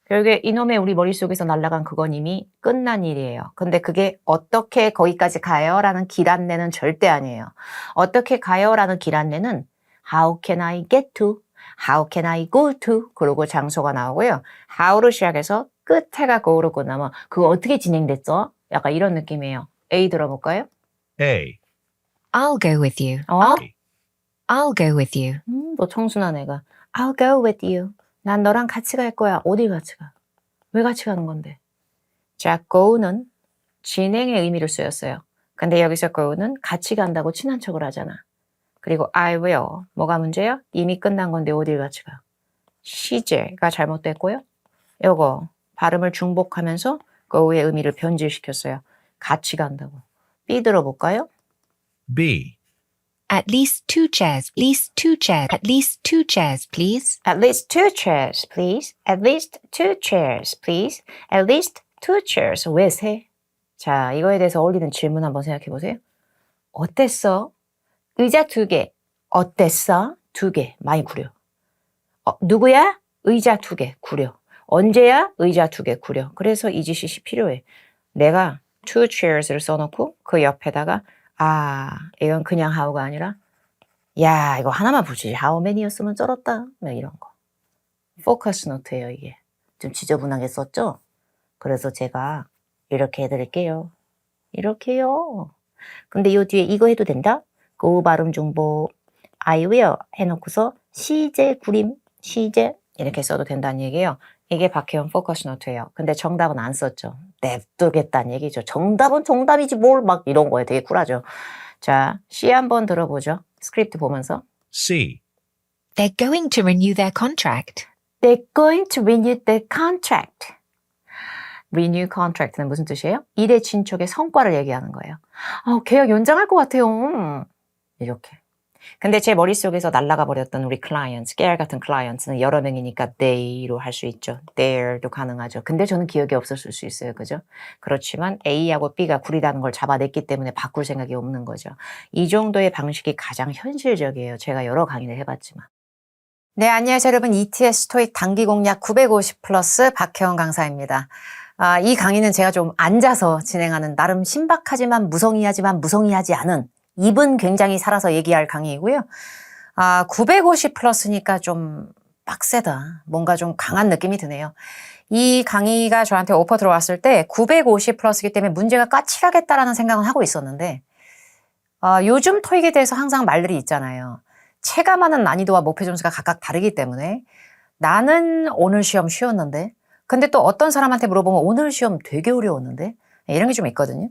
결국에 이놈의 우리 머릿속에서 날아간 그건 이미 끝난 일이에요. 근데 그게 어떻게 거기까지 가요? 라는 길 안내는 절대 아니에요. 어떻게 가요? 라는 길 안내는 How can I get to? How can I go to? 그러고 장소가 나오고요. How로 시작해서 끝에가 go로 끝나면 그거 어떻게 진행됐어? 약간 이런 느낌이에요. A 들어볼까요? A. I'll go with you. I'll go with you. 너 청순한 애가 I'll go with you. 난 너랑 같이 갈 거야. 어딜 같이 가? 왜 같이 가는 건데? 자, go는 진행의 의미로 쓰였어요. 근데 여기서 go는 같이 간다고 친한 척을 하잖아. 그리고 I will. 뭐가 문제야? 이미 끝난 건데 어딜 같이 가? 시제가 잘못됐고요. 요거 발음을 중복하면서 go의 의미를 변질시켰어요. 같이 간다고. B 들어볼까요? B. At least 2 chairs, at least 2 chairs, at least 2 chairs, please. At least 2 chairs, please. At least 2 chairs, please. At least 2 chairs. 왜 세? 자, 이거에 대해서 어울리는 질문 한번 생각해 보세요. 어땠어? 의자 2개. 어땠어? 2개. 많이 구려. 누구야? 의자 2개. 구려. 언제야? 의자 2개. 구려. 그래서 이지시시 필요해. 내가 2 chairs를 써놓고 그 옆에다가 이건 그냥 how가 아니라 야, 이거 하나만 보지. how many였으면 쩔었다. 이런 거. 포커스 노트예요, 이게. 좀 지저분하게 썼죠? 그래서 제가 이렇게 해드릴게요. 이렇게요. 근데 요 뒤에 이거 해도 된다? go 발음 중복 I will 해놓고서 시제 구림, 시제 이렇게 써도 된다는 얘기예요. 이게 박혜원 포커스 노트예요. 근데 정답은 안 썼죠. 냅두겠다는 얘기죠. 정답은 정답이지 뭘 막 이런 거에 되게 쿨하죠. 자, C 한번 들어보죠. 스크립트 보면서. C. They're going to renew their contract. They're going to renew the contract. Renew contract는 무슨 뜻이에요? 일의 진척의 성과를 얘기하는 거예요. 계약 연장할 것 같아요. 이렇게. 근데 제 머릿속에서 날아가 버렸던 우리 클라이언트, 깨알 같은 클라이언트는 여러 명이니까 they로 할 수 있죠. there도 가능하죠. 근데 저는 기억이 없었을 수 있어요. 그죠? 그렇지만 A하고 B가 구리다는 걸 잡아냈기 때문에 바꿀 생각이 없는 거죠. 이 정도의 방식이 가장 현실적이에요. 제가 여러 강의를 해봤지만. 네, 안녕하세요 여러분. ETS 토익 단기 공략 950 플러스 박혜원 강사입니다. 이 강의는 제가 좀 앉아서 진행하는 나름 신박하지만 무성의하지 않은 입은 굉장히 살아서 얘기할 강의이고요. 950 플러스니까 좀 빡세다. 뭔가 좀 강한 느낌이 드네요. 이 강의가 저한테 오퍼 들어왔을 때 950 플러스이기 때문에 문제가 까칠하겠다라는 생각은 하고 있었는데 요즘 토익에 대해서 항상 말들이 있잖아요. 체감하는 난이도와 목표 점수가 각각 다르기 때문에 나는 오늘 시험 쉬웠는데 근데 또 어떤 사람한테 물어보면 오늘 시험 되게 어려웠는데 이런 게 좀 있거든요.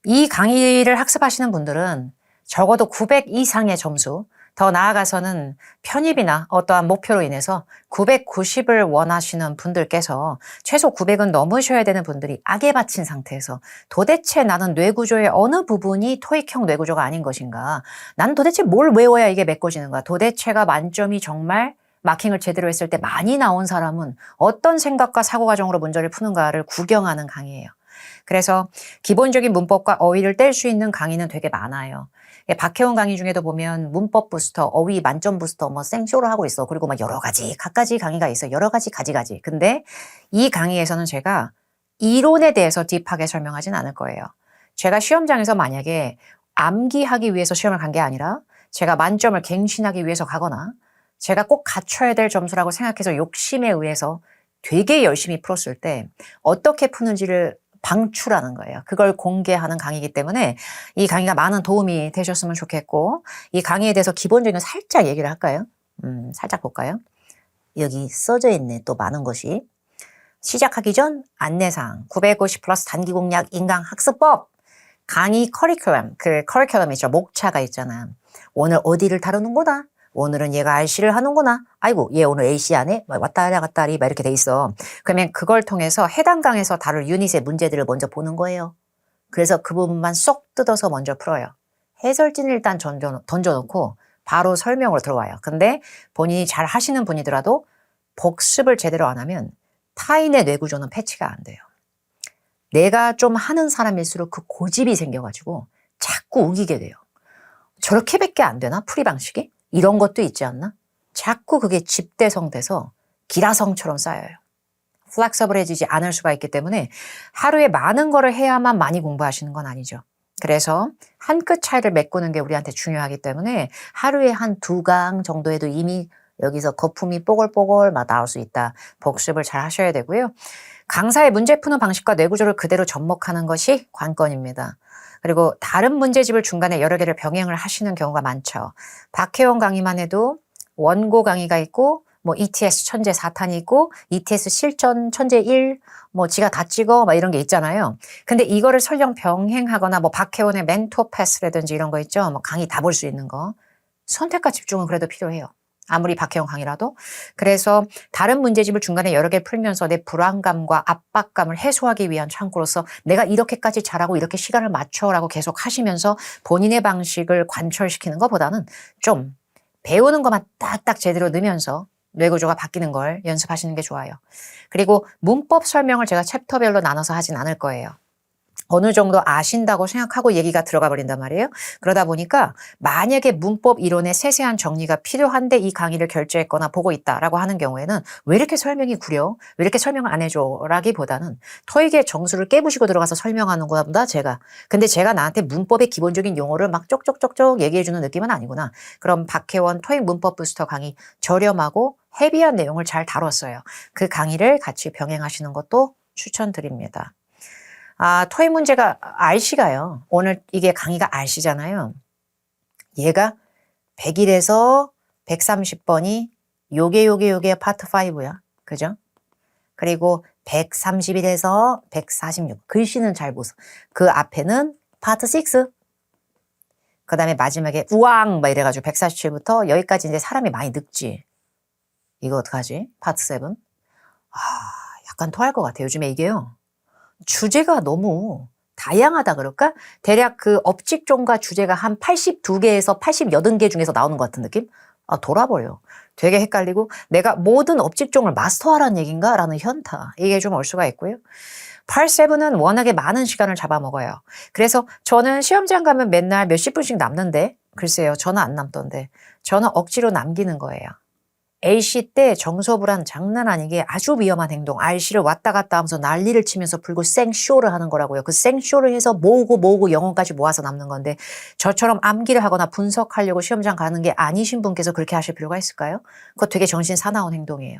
이 강의를 학습하시는 분들은 적어도 900 이상의 점수, 더 나아가서는 편입이나 어떠한 목표로 인해서 990을 원하시는 분들께서 최소 900은 넘으셔야 되는 분들이 악에 바친 상태에서 도대체 나는 뇌구조의 어느 부분이 토익형 뇌구조가 아닌 것인가? 난 도대체 뭘 외워야 이게 메꿔지는가? 도대체가 만점이 정말 마킹을 제대로 했을 때 많이 나온 사람은 어떤 생각과 사고 과정으로 문제를 푸는가를 구경하는 강의예요. 그래서 기본적인 문법과 어휘를 뗄 수 있는 강의는 되게 많아요. 박혜원 강의 중에도 보면 문법 부스터, 어휘 만점 부스터 뭐 생쇼를 하고 있어. 그리고 막 여러 가지 갖가지 강의가 있어. 여러 가지 가지가지. 근데 이 강의에서는 제가 이론에 대해서 딥하게 설명하진 않을 거예요. 제가 시험장에서 만약에 암기하기 위해서 시험을 간 게 아니라 제가 만점을 갱신하기 위해서 가거나 제가 꼭 갖춰야 될 점수라고 생각해서 욕심에 의해서 되게 열심히 풀었을 때 어떻게 푸는지를 방출하는 거예요. 그걸 공개하는 강의이기 때문에 이 강의가 많은 도움이 되셨으면 좋겠고 이 강의에 대해서 기본적인 살짝 얘기를 할까요? 살짝 볼까요? 여기 써져 있네. 또 많은 것이. 시작하기 전 안내사항 950 플러스 단기 공략 인강 학습법 강의 커리큘럼 그 커리큘럼 있죠. 목차가 있잖아. 오늘 어디를 다루는구나. 오늘은 얘가 RC를 하는구나. 아이고 얘 오늘 AC 안에 왔다리 갔다리 막 이렇게 돼 있어. 그러면 그걸 통해서 해당 강에서 다룰 유닛의 문제들을 먼저 보는 거예요. 그래서 그 부분만 쏙 뜯어서 먼저 풀어요. 해설지는 일단 던져놓고 바로 설명으로 들어와요. 근데 본인이 잘 하시는 분이더라도 복습을 제대로 안 하면 타인의 뇌구조는 패치가 안 돼요. 내가 좀 하는 사람일수록 그 고집이 생겨가지고 자꾸 우기게 돼요. 저렇게밖에 안 되나? 풀이 방식이? 이런 것도 있지 않나? 자꾸 그게 집대성돼서 기라성처럼 쌓여요. 플렉서블해지지 않을 수가 있기 때문에 하루에 많은 거를 해야만 많이 공부하시는 건 아니죠. 그래서 한 끗 차이를 메꾸는 게 우리한테 중요하기 때문에 하루에 한 2강 정도에도 이미 여기서 거품이 뽀글뽀글 막 나올 수 있다. 복습을 잘 하셔야 되고요. 강사의 문제 푸는 방식과 뇌구조를 그대로 접목하는 것이 관건입니다. 그리고 다른 문제집을 중간에 여러 개를 병행을 하시는 경우가 많죠. 박혜원 강의만 해도 원고 강의가 있고 뭐 ETS 천재 4탄이 있고 ETS 실전 천재 1, 뭐 지가 다 찍어 막 이런 게 있잖아요. 근데 이거를 설령 병행하거나 뭐 박혜원의 멘토 패스라든지 이런 거 있죠. 뭐 강의 다 볼 수 있는 거. 선택과 집중은 그래도 필요해요. 아무리 박혜원 강의라도. 그래서 다른 문제집을 중간에 여러 개 풀면서 내 불안감과 압박감을 해소하기 위한 창구로서 내가 이렇게까지 잘하고 이렇게 시간을 맞춰라고 계속 하시면서 본인의 방식을 관철시키는 것보다는 좀 배우는 것만 딱딱 제대로 넣으면서 뇌구조가 바뀌는 걸 연습하시는 게 좋아요. 그리고 문법 설명을 제가 챕터별로 나눠서 하진 않을 거예요. 어느 정도 아신다고 생각하고 얘기가 들어가 버린단 말이에요. 그러다 보니까 만약에 문법 이론의 세세한 정리가 필요한데 이 강의를 결제했거나 보고 있다라고 하는 경우에는 왜 이렇게 설명이 구려? 왜 이렇게 설명을 안 해줘? 라기보다는 토익의 정수를 깨부시고 들어가서 설명하는 것보다 근데 제가 나한테 문법의 기본적인 용어를 막 쪽쪽쪽쪽 얘기해주는 느낌은 아니구나. 그럼 박혜원 토익 문법 부스터 강의 저렴하고 헤비한 내용을 잘 다뤘어요. 그 강의를 같이 병행하시는 것도 추천드립니다. 토익 문제가 RC가요. 오늘 이게 강의가 RC잖아요. 얘가 101에서 130번이 요게 파트 5야. 그죠? 그리고 131에서 146. 글씨는 잘 보소. 그 앞에는 파트 6. 그 다음에 마지막에 우왕 막 이래가지고 147부터 여기까지 이제 사람이 많이 늙지. 이거 어떡하지? 파트 7. 약간 토할 것 같아요. 요즘에 이게요. 주제가 너무 다양하다 그럴까? 대략 그 업직종과 주제가 한 82개에서 88개 중에서 나오는 것 같은 느낌? 아, 돌아버려. 되게 헷갈리고 내가 모든 업직종을 마스터하라는 얘기인가? 라는 현타. 이게 좀 올 수가 있고요. Part 7은 워낙에 많은 시간을 잡아먹어요. 그래서 저는 시험장 가면 맨날 몇십 분씩 남는데 글쎄요. 저는 안 남던데 저는 억지로 남기는 거예요. A씨 때 정서불안 장난 아니게 아주 위험한 행동, RC를 왔다 갔다 하면서 난리를 치면서 풀고 생쇼를 하는 거라고요. 그 생쇼를 해서 모으고 영어까지 모아서 남는 건데 저처럼 암기를 하거나 분석하려고 시험장 가는 게 아니신 분께서 그렇게 하실 필요가 있을까요? 그거 되게 정신 사나운 행동이에요.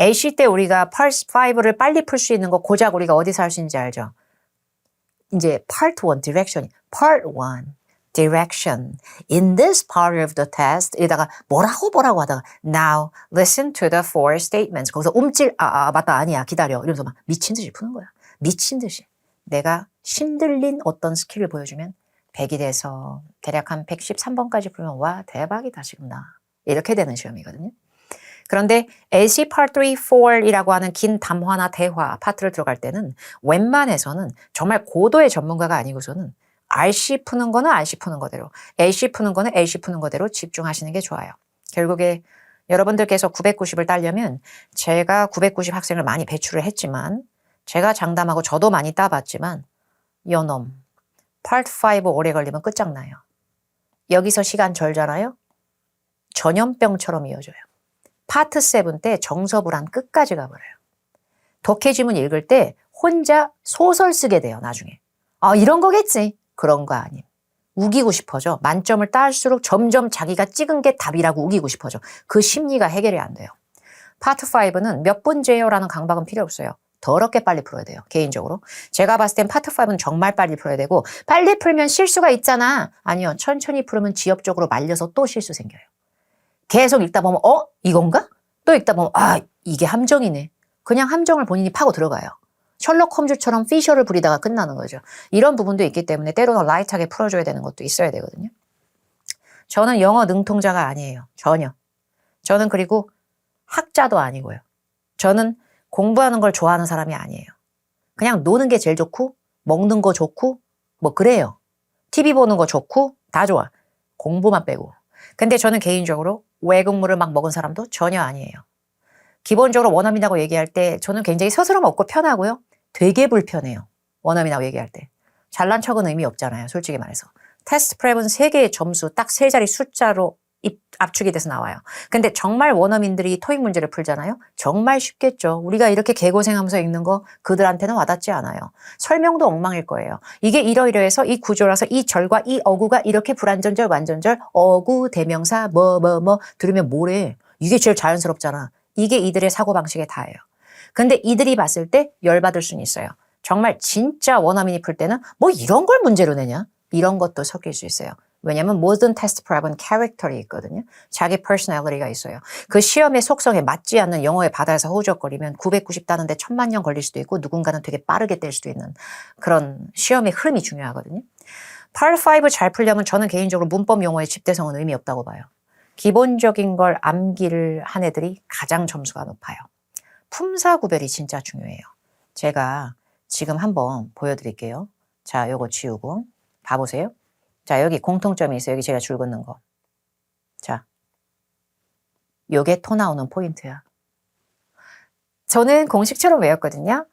A씨 때 우리가 Part 5를 빨리 풀 수 있는 거 고작 우리가 어디서 할 수 있는지 알죠? 이제 Part 1, Direction. Part 1. Direction. In this part of the test, 이다가 뭐라고 하다가 Now listen to the four statements. 거기서 맞다, 아니야, 기다려. 이러면서 막 미친 듯이 푸는 거야. 미친 듯이. 내가 신들린 어떤 스킬을 보여주면 100이 돼서 대략 한 113번까지 풀면 와, 대박이다, 지금 나. 이렇게 되는 시험이거든요. 그런데 AC Part 3, 4이라고 하는 긴 담화나 대화 파트를 들어갈 때는 웬만해서는 정말 고도의 전문가가 아니고서는 RC 푸는 거는 RC 푸는 거대로, AC 푸는 거는 AC 푸는 거대로 집중하시는 게 좋아요. 결국에 여러분들께서 990을 따려면 제가 990 학생을 많이 배출을 했지만 제가 장담하고 저도 많이 따봤지만 요놈, Part 5 오래 걸리면 끝장나요. 여기서 시간 절잖아요. 전염병처럼 이어져요. 파트 7 때 정서불안 끝까지 가버려요. 독해지문 읽을 때 혼자 소설 쓰게 돼요. 나중에. 아, 이런 거겠지. 그런 거 아님. 우기고 싶어져. 만점을 딸수록 점점 자기가 찍은 게 답이라고 우기고 싶어져. 그 심리가 해결이 안 돼요. 파트 5는 몇 분째요? 라는 강박은 필요 없어요. 더럽게 빨리 풀어야 돼요. 개인적으로. 제가 봤을 땐 파트 5는 정말 빨리 풀어야 되고 빨리 풀면 실수가 있잖아. 아니요. 천천히 풀으면 지엽적으로 말려서 또 실수 생겨요. 계속 읽다 보면 이건가? 또 읽다 보면 이게 함정이네. 그냥 함정을 본인이 파고 들어가요. 셜록 홈즈처럼 피셔를 부리다가 끝나는 거죠. 이런 부분도 있기 때문에 때로는 라이트하게 풀어줘야 되는 것도 있어야 되거든요. 저는 영어 능통자가 아니에요. 전혀. 저는 그리고 학자도 아니고요. 저는 공부하는 걸 좋아하는 사람이 아니에요. 그냥 노는 게 제일 좋고 먹는 거 좋고 뭐 그래요. TV 보는 거 좋고 다 좋아. 공부만 빼고. 근데 저는 개인적으로 외국물을 막 먹은 사람도 전혀 아니에요. 기본적으로 원어민이라고 얘기할 때 저는 굉장히 스스럼 없고 편하고요. 되게 불편해요. 원어민이라고 얘기할 때. 잘난 척은 의미 없잖아요. 솔직히 말해서. 테스트 프랩은 3개의 점수 딱 3자리 숫자로 압축이 돼서 나와요. 근데 정말 원어민들이 토익 문제를 풀잖아요. 정말 쉽겠죠. 우리가 이렇게 개고생하면서 읽는 거 그들한테는 와닿지 않아요. 설명도 엉망일 거예요. 이게 이러이러해서 이 구조라서 이 절과 이 어구가 이렇게 불완전절 완전절 어구 대명사 뭐 들으면 뭐래. 이게 제일 자연스럽잖아. 이게 이들의 사고방식의 다예요. 근데 이들이 봤을 때 열받을 수는 있어요. 정말 진짜 원어민이 풀 때는 뭐 이런 걸 문제로 내냐? 이런 것도 섞일 수 있어요. 왜냐하면 모든 테스트 프랩은 캐릭터리 있거든요. 자기 퍼스널리티가 있어요. 그 시험의 속성에 맞지 않는 영어의 바다에서 허우적거리면 990 따는데 1000만 년 걸릴 수도 있고 누군가는 되게 빠르게 뗄 수도 있는 그런 시험의 흐름이 중요하거든요. Part 5 잘 풀려면 저는 개인적으로 문법 용어의 집대성은 의미 없다고 봐요. 기본적인 걸 암기를 한 애들이 가장 점수가 높아요. 품사 구별이 진짜 중요해요. 제가 지금 한번 보여드릴게요. 자, 요거 지우고 봐보세요. 자, 여기 공통점이 있어요. 여기 제가 줄 긋는 거. 자, 요게 토 나오는 포인트야. 저는 공식처럼 외웠거든요.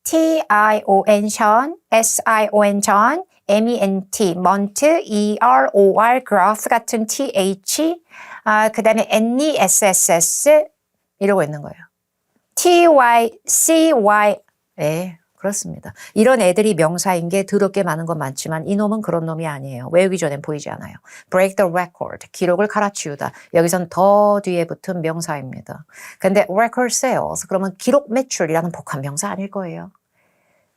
T-I-O-N 션, S-I-O-N 전, M-E-N-T, month, E-R-O-R, graph 같은 T-H, 그 다음에 N-E-S-S-S 이러고 있는 거예요. T-Y-C-Y, 그렇습니다. 이런 애들이 명사인 게 더럽게 많은 건 많지만 이놈은 그런 놈이 아니에요. 외우기 전엔 보이지 않아요. break the record, 기록을 갈아치우다. 여기선 더 뒤에 붙은 명사입니다. 근데 record sales, 그러면 기록 매출이라는 복합 명사 아닐 거예요.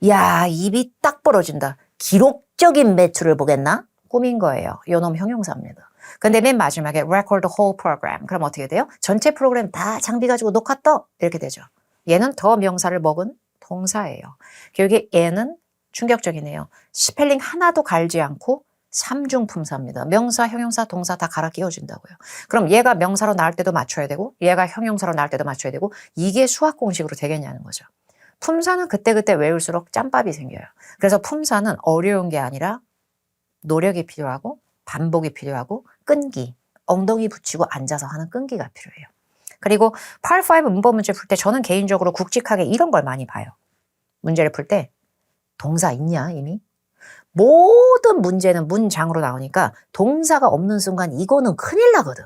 야, 입이 딱 벌어진다. 기록적인 매출을 보겠나? 꿈인 거예요. 요놈 형용사입니다. 근데 맨 마지막에 record the whole program. 그럼 어떻게 돼요? 전체 프로그램 다 장비 가지고 녹화 떠. 이렇게 되죠. 얘는 더 명사를 먹은 동사예요. 결국에 얘는 충격적이네요. 스펠링 하나도 갈지 않고 삼중품사입니다. 명사, 형용사, 동사 다 갈아 끼워준다고요. 그럼 얘가 명사로 나올 때도 맞춰야 되고 얘가 형용사로 나올 때도 맞춰야 되고 이게 수학 공식으로 되겠냐는 거죠. 품사는 그때그때 외울수록 짬밥이 생겨요. 그래서 품사는 어려운 게 아니라 노력이 필요하고 반복이 필요하고 끈기, 엉덩이 붙이고 앉아서 하는 끈기가 필요해요. 그리고 Part 5 문법 문제 풀 때 저는 개인적으로 굵직하게 이런 걸 많이 봐요. 문제를 풀 때 동사 있냐 이미? 모든 문제는 문장으로 나오니까 동사가 없는 순간 이거는 큰일 나거든.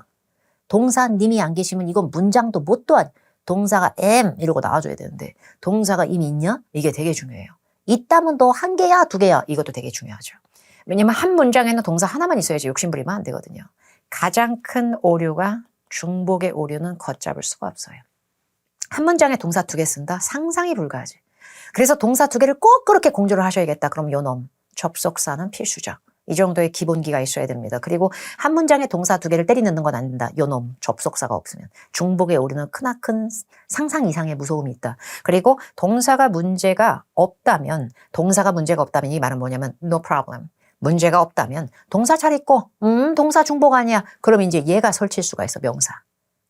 동사님이 안 계시면 이건 문장도 못 도와. 동사가 am 이러고 나와줘야 되는데 동사가 이미 있냐? 이게 되게 중요해요. 있다면 또 한 개야 두 개야 이것도 되게 중요하죠. 왜냐면 한 문장에는 동사 하나만 있어야지 욕심부리면 안 되거든요. 가장 큰 오류가 중복의 오류는 걷잡을 수가 없어요. 한 문장에 동사 2개 쓴다? 상상이 불가하지. 그래서 동사 2개를 꼭 그렇게 공조를 하셔야겠다. 그럼 요놈 접속사는 필수죠. 이 정도의 기본기가 있어야 됩니다. 그리고 한 문장에 동사 2개를 때리 넣는 건 안 된다. 요놈 접속사가 없으면. 중복의 오류는 크나큰 상상 이상의 무서움이 있다. 그리고 동사가 문제가 없다면 이 말은 뭐냐면 no problem. 문제가 없다면 동사 잘 있고 동사 중복 아니야. 그럼 이제 얘가 설칠 수가 있어. 명사.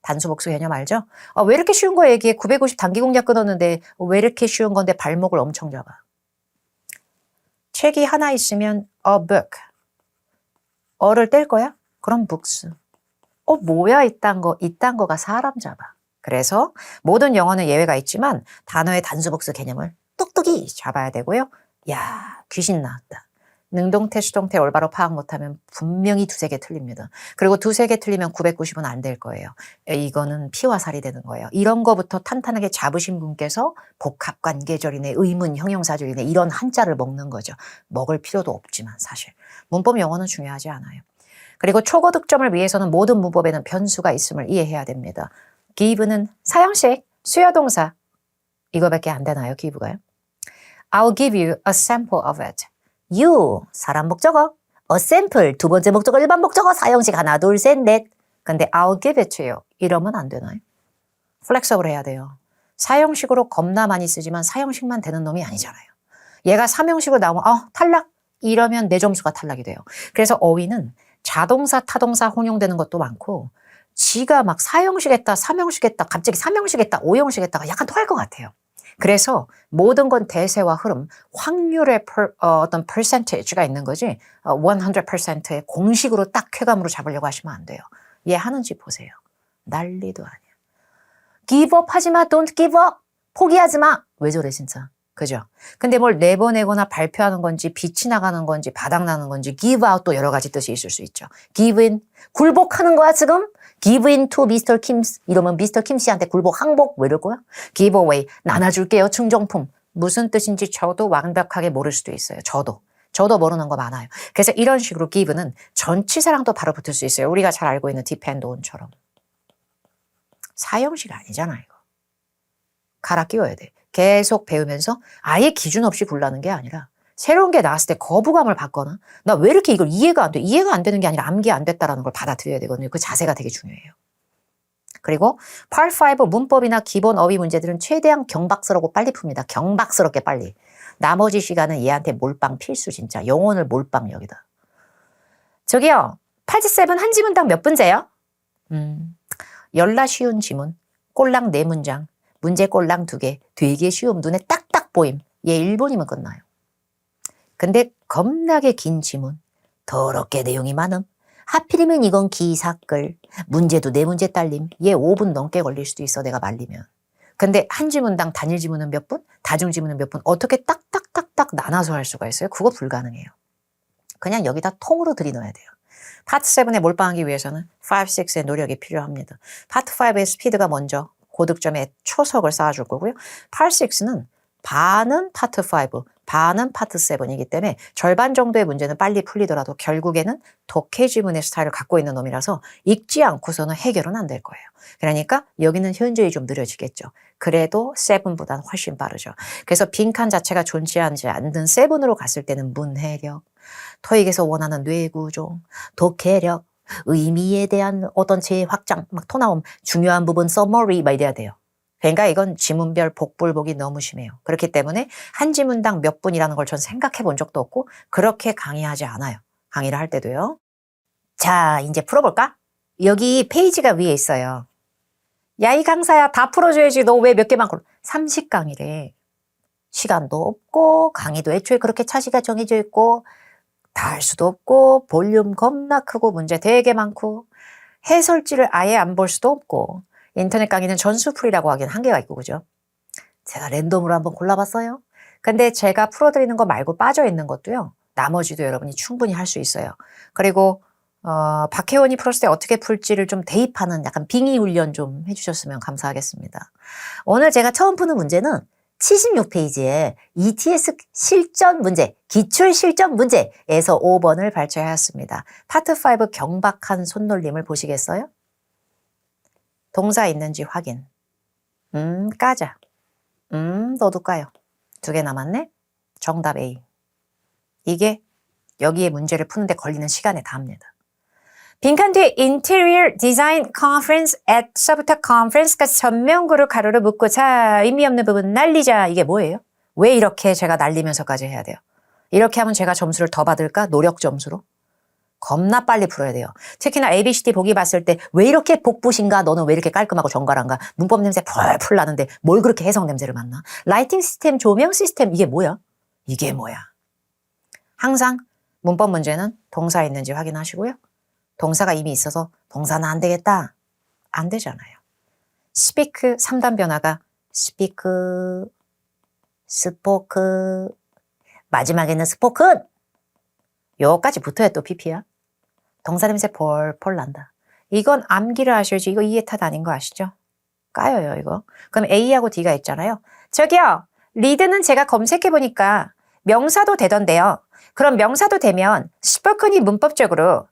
단수복수 개념 알죠? 왜 이렇게 쉬운 거 얘기해? 950 단기 공략 끊었는데 왜 이렇게 쉬운 건데 발목을 엄청 잡아. 책이 하나 있으면 a book. 어를 뗄 거야? 그럼 books. 뭐야 이딴 거가 사람 잡아. 그래서 모든 영어는 예외가 있지만 단어의 단수복수 개념을 똑똑히 잡아야 되고요. 야, 귀신 나왔다. 능동태, 수동태 올바로 파악 못하면 분명히 2-3개 틀립니다. 그리고 2-3개 틀리면 990은 안 될 거예요. 이거는 피와 살이 되는 거예요. 이런 거부터 탄탄하게 잡으신 분께서 복합관계절이네, 의문, 형용사절이네 이런 한자를 먹는 거죠. 먹을 필요도 없지만 사실. 문법 영어는 중요하지 않아요. 그리고 초고득점을 위해서는 모든 문법에는 변수가 있음을 이해해야 됩니다. give는 사형식, 수요동사 이거밖에 안 되나요? give가요? I'll give you a sample of it. You, 사람 목적어. A sample, 두 번째 목적어, 일반 목적어, 사형식 하나, 둘, 셋, 넷. 근데 I'll give it to you. 이러면 안 되나요? 플렉서블 해야 돼요. 사형식으로 겁나 많이 쓰지만 사형식만 되는 놈이 아니잖아요. 얘가 삼형식으로 나오면 탈락. 이러면 내 점수가 탈락이 돼요. 그래서 어휘는 자동사, 타동사 혼용되는 것도 많고 지가 막 사형식 했다, 삼형식 했다, 갑자기 삼형식 했다, 오형식 했다가 약간 토할 것 같아요. 그래서 모든 건 대세와 흐름, 확률의 어떤 percentage가 있는 거지 100%의 공식으로 딱 쾌감으로 잡으려고 하시면 안 돼요. 얘 하는지 보세요. 난리도 아니야. give up 하지 마, don't give up. 포기하지 마. 왜 저래 진짜. 그죠? 근데 뭘 내보내거나 발표하는 건지 빛이 나가는 건지 바닥나는 건지 give out 또 여러 가지 뜻이 있을 수 있죠. give in, 굴복하는 거야 지금? give in to Mr. Kim's 이러면 Mr. Kim 씨한테 굴복 항복 왜 이럴 거야? give away, 나눠줄게요 충정품. 무슨 뜻인지 저도 완벽하게 모를 수도 있어요. 저도 모르는 거 많아요. 그래서 이런 식으로 give는 전치사랑 또 바로 붙을 수 있어요. 우리가 잘 알고 있는 depend on처럼. 사형식 아니잖아 이거. 갈아 끼워야 돼. 계속 배우면서 아예 기준 없이 굴라는 게 아니라 새로운 게 나왔을 때 거부감을 받거나 나 왜 이렇게 이걸 이해가 안 돼? 이해가 안 되는 게 아니라 암기 안 됐다라는 걸 받아들여야 되거든요. 그 자세가 되게 중요해요. 그리고 Part 5 문법이나 기본 어휘 문제들은 최대한 경박스럽고 빨리 풉니다. 경박스럽게 빨리. 나머지 시간은 얘한테 몰빵 필수 진짜. 영혼을 몰빵 여기다. 저기요. 87 한 지문당 몇 분제요? 열나 쉬운 지문. 꼴랑 4문장. 문제 꼴랑 2개. 되게 쉬움. 눈에 딱딱 보임. 얘 1분이면 끝나요. 근데 겁나게 긴 지문. 더럽게 내용이 많음. 하필이면 이건 기사글. 문제도 4문제 딸림. 얘 5분 넘게 걸릴 수도 있어. 내가 말리면. 근데 한 지문당 단일 지문은 몇 분? 다중 지문은 몇 분? 어떻게 딱딱딱딱 나눠서 할 수가 있어요? 그거 불가능해요. 그냥 여기다 통으로 들이넣어야 돼요. 파트 7에 몰빵하기 위해서는 5, 6의 노력이 필요합니다. 파트 5의 스피드가 먼저 고득점에 초석을 쌓아줄 거고요. 파트 6는 반은 파트 5, 반은 파트 7이기 때문에 절반 정도의 문제는 빨리 풀리더라도 결국에는 독해지문의 스타일을 갖고 있는 놈이라서 읽지 않고서는 해결은 안 될 거예요. 그러니까 여기는 현저히 좀 느려지겠죠. 그래도 7보다는 훨씬 빠르죠. 그래서 빈칸 자체가 존재하지 않는 7으로 갔을 때는 문해력, 토익에서 원하는 뇌구조, 독해력, 의미에 대한 어떤 재확장, 막 토나옴, 중요한 부분, 서머리 막 이래야 돼요. 그러니까 이건 지문별 복불복이 너무 심해요. 그렇기 때문에 한 지문당 몇 분이라는 걸 전 생각해 본 적도 없고 그렇게 강의하지 않아요. 강의를 할 때도요. 자, 이제 풀어볼까? 여기 페이지가 위에 있어요. 야, 이 강사야 다 풀어줘야지. 너 왜 몇 개만 골라? 30강이래. 시간도 없고 강의도 애초에 그렇게 차시가 정해져 있고 다 할 수도 없고 볼륨 겁나 크고 문제 되게 많고 해설지를 아예 안 볼 수도 없고 인터넷 강의는 전수풀이라고 하기엔 한계가 있고 그죠? 제가 랜덤으로 한번 골라봤어요. 근데 제가 풀어드리는 거 말고 빠져있는 것도요. 나머지도 여러분이 충분히 할 수 있어요. 그리고 박혜원이 풀었을 때 어떻게 풀지를 좀 대입하는 약간 빙의 훈련 좀 해주셨으면 감사하겠습니다. 오늘 제가 처음 푸는 문제는 76페이지에 ETS 실전 문제, 기출 실전 문제에서 5번을 발췌하였습니다. 파트 5 경박한 손놀림을 보시겠어요? 동사 있는지 확인. 까자. 너도 까요. 2개 남았네? 정답 A. 이게 여기에 문제를 푸는데 걸리는 시간에 답니다. 빈칸 뒤에 Interior Design Conference at 서부터 Conference까지 전면구를 가로로 묶고 자 의미 없는 부분 날리자. 이게 뭐예요? 왜 이렇게 제가 날리면서까지 해야 돼요? 이렇게 하면 제가 점수를 더 받을까? 노력 점수로? 겁나 빨리 풀어야 돼요. 특히나 ABCD 보기 봤을 때 왜 이렇게 복붙인가? 너는 왜 이렇게 깔끔하고 정갈한가? 문법 냄새 펄펄 나는데 뭘 그렇게 해석 냄새를 맡나? 라이팅 시스템, 조명 시스템 이게 뭐야? 이게 뭐야? 항상 문법 문제는 동사 있는지 확인하시고요. 동사가 이미 있어서 동사는 안 되겠다. 안 되잖아요. speak 3단 변화가 speak, spoke, 마지막에는 spoken. 요까지 붙어야 또 PP야. 동사 냄새 펄펄 난다. 이건 암기를 하셔야지. 이거 이해 탓 아닌 거 아시죠? 까여요 이거. 그럼 A하고 D가 있잖아요. 저기요. 리드는 제가 검색해보니까 명사도 되던데요. 그럼 명사도 되면 spoken이 문법적으로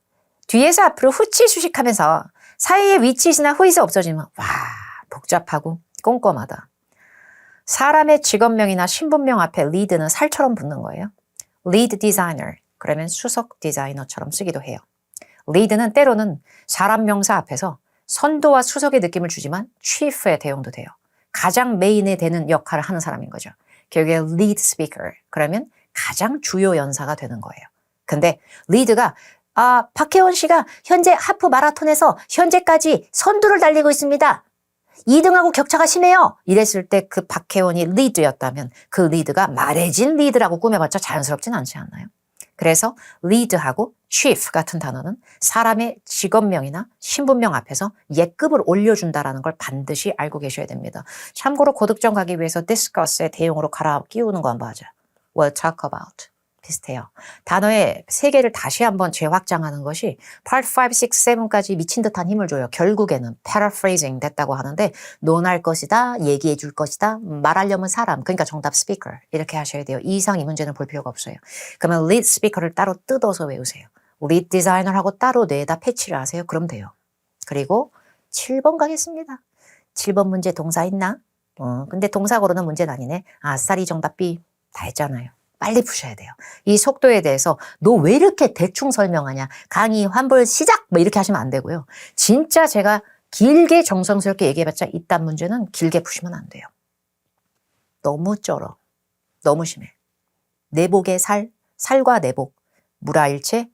뒤에서 앞으로 후치 수식하면서 사이에 위치이나 후이스 없어지면 와 복잡하고 꼼꼼하다. 사람의 직업명이나 신분명 앞에 lead는 살처럼 붙는 거예요. lead designer 그러면 수석 디자이너처럼 쓰기도 해요. lead는 때로는 사람 명사 앞에서 선도와 수석의 느낌을 주지만 chief의 대용도 돼요. 가장 메인에 되는 역할을 하는 사람인 거죠. 결국에 lead speaker 그러면 가장 주요 연사가 되는 거예요. 근데 lead가 박혜원 씨가 현재 하프 마라톤에서 현재까지 선두를 달리고 있습니다. 2등하고 격차가 심해요. 이랬을 때 그 박혜원이 리드였다면 그 리드가 말해진 리드라고 꾸며봤자 자연스럽진 않지 않나요? 그래서 리드하고 chief 같은 단어는 사람의 직업명이나 신분명 앞에서 예급을 올려준다는 걸 반드시 알고 계셔야 됩니다. 참고로 고득점 가기 위해서 discuss의 대용으로 갈아 끼우는 거 한번 하자. We'll talk about. 비슷해요. 단어의 세계를 다시 한번 재확장하는 것이 Part 5, 6, 7까지 미친 듯한 힘을 줘요. 결국에는 paraphrasing 됐다고 하는데 논할 것이다, 얘기해 줄 것이다, 말하려면 사람, 그러니까 정답 speaker 이렇게 하셔야 돼요. 이 이상 이 문제는 볼 필요가 없어요. 그러면 lead speaker를 따로 뜯어서 외우세요. lead designer하고 따로 뇌에다 패치를 하세요. 그럼 돼요. 그리고 7번 가겠습니다. 7번 문제 동사 있나? 근데 동사 고르는 문제는 아니네. 아싸리 정답 B 다 했잖아요. 빨리 푸셔야 돼요. 이 속도에 대해서 너 왜 이렇게 대충 설명하냐. 강의 환불 시작 뭐 이렇게 하시면 안 되고요. 진짜 제가 길게 정성스럽게 얘기해봤자 이딴 문제는 길게 푸시면 안 돼요. 너무 쩔어. 너무 심해. 내복의 살, 살과 내복, 무라일체,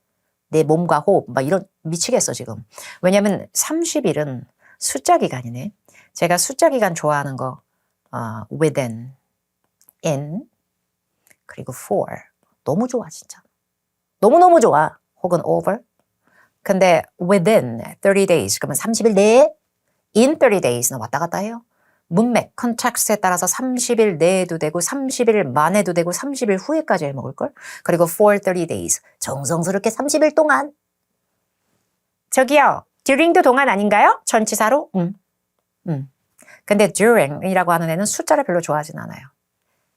내 몸과 호흡 막 이런 미치겠어 지금. 왜냐하면 30일은 숫자 기간이네. 제가 숫자 기간 좋아하는 거 within, in 그리고 for 너무 좋아 진짜. 너무너무 좋아. 혹은 over. 근데 within 30 days 그러면 30일 내에 in 30 days는 왔다 갔다 해요. 문맥, 컨텍스트에 따라서 30일 내에도 되고 30일 만에도 되고 30일 후에까지 해먹을걸. 그리고 for 30 days 정성스럽게 30일 동안. 저기요. during도 동안 아닌가요? 전치사로? 근데 during이라고 하는 애는 숫자를 별로 좋아하진 않아요.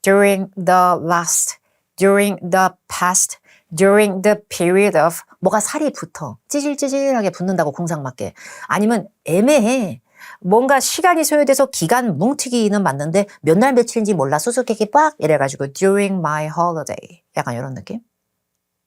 During the last, during the past, during the period of 뭐가 살이 붙어. 찌질찌질하게 붙는다고 공상맞게. 아니면 애매해. 뭔가 시간이 소요돼서 기간 뭉티기는 맞는데 몇 날 며칠인지 몰라 수수께끼 빡 이래가지고 during my holiday 약간 이런 느낌?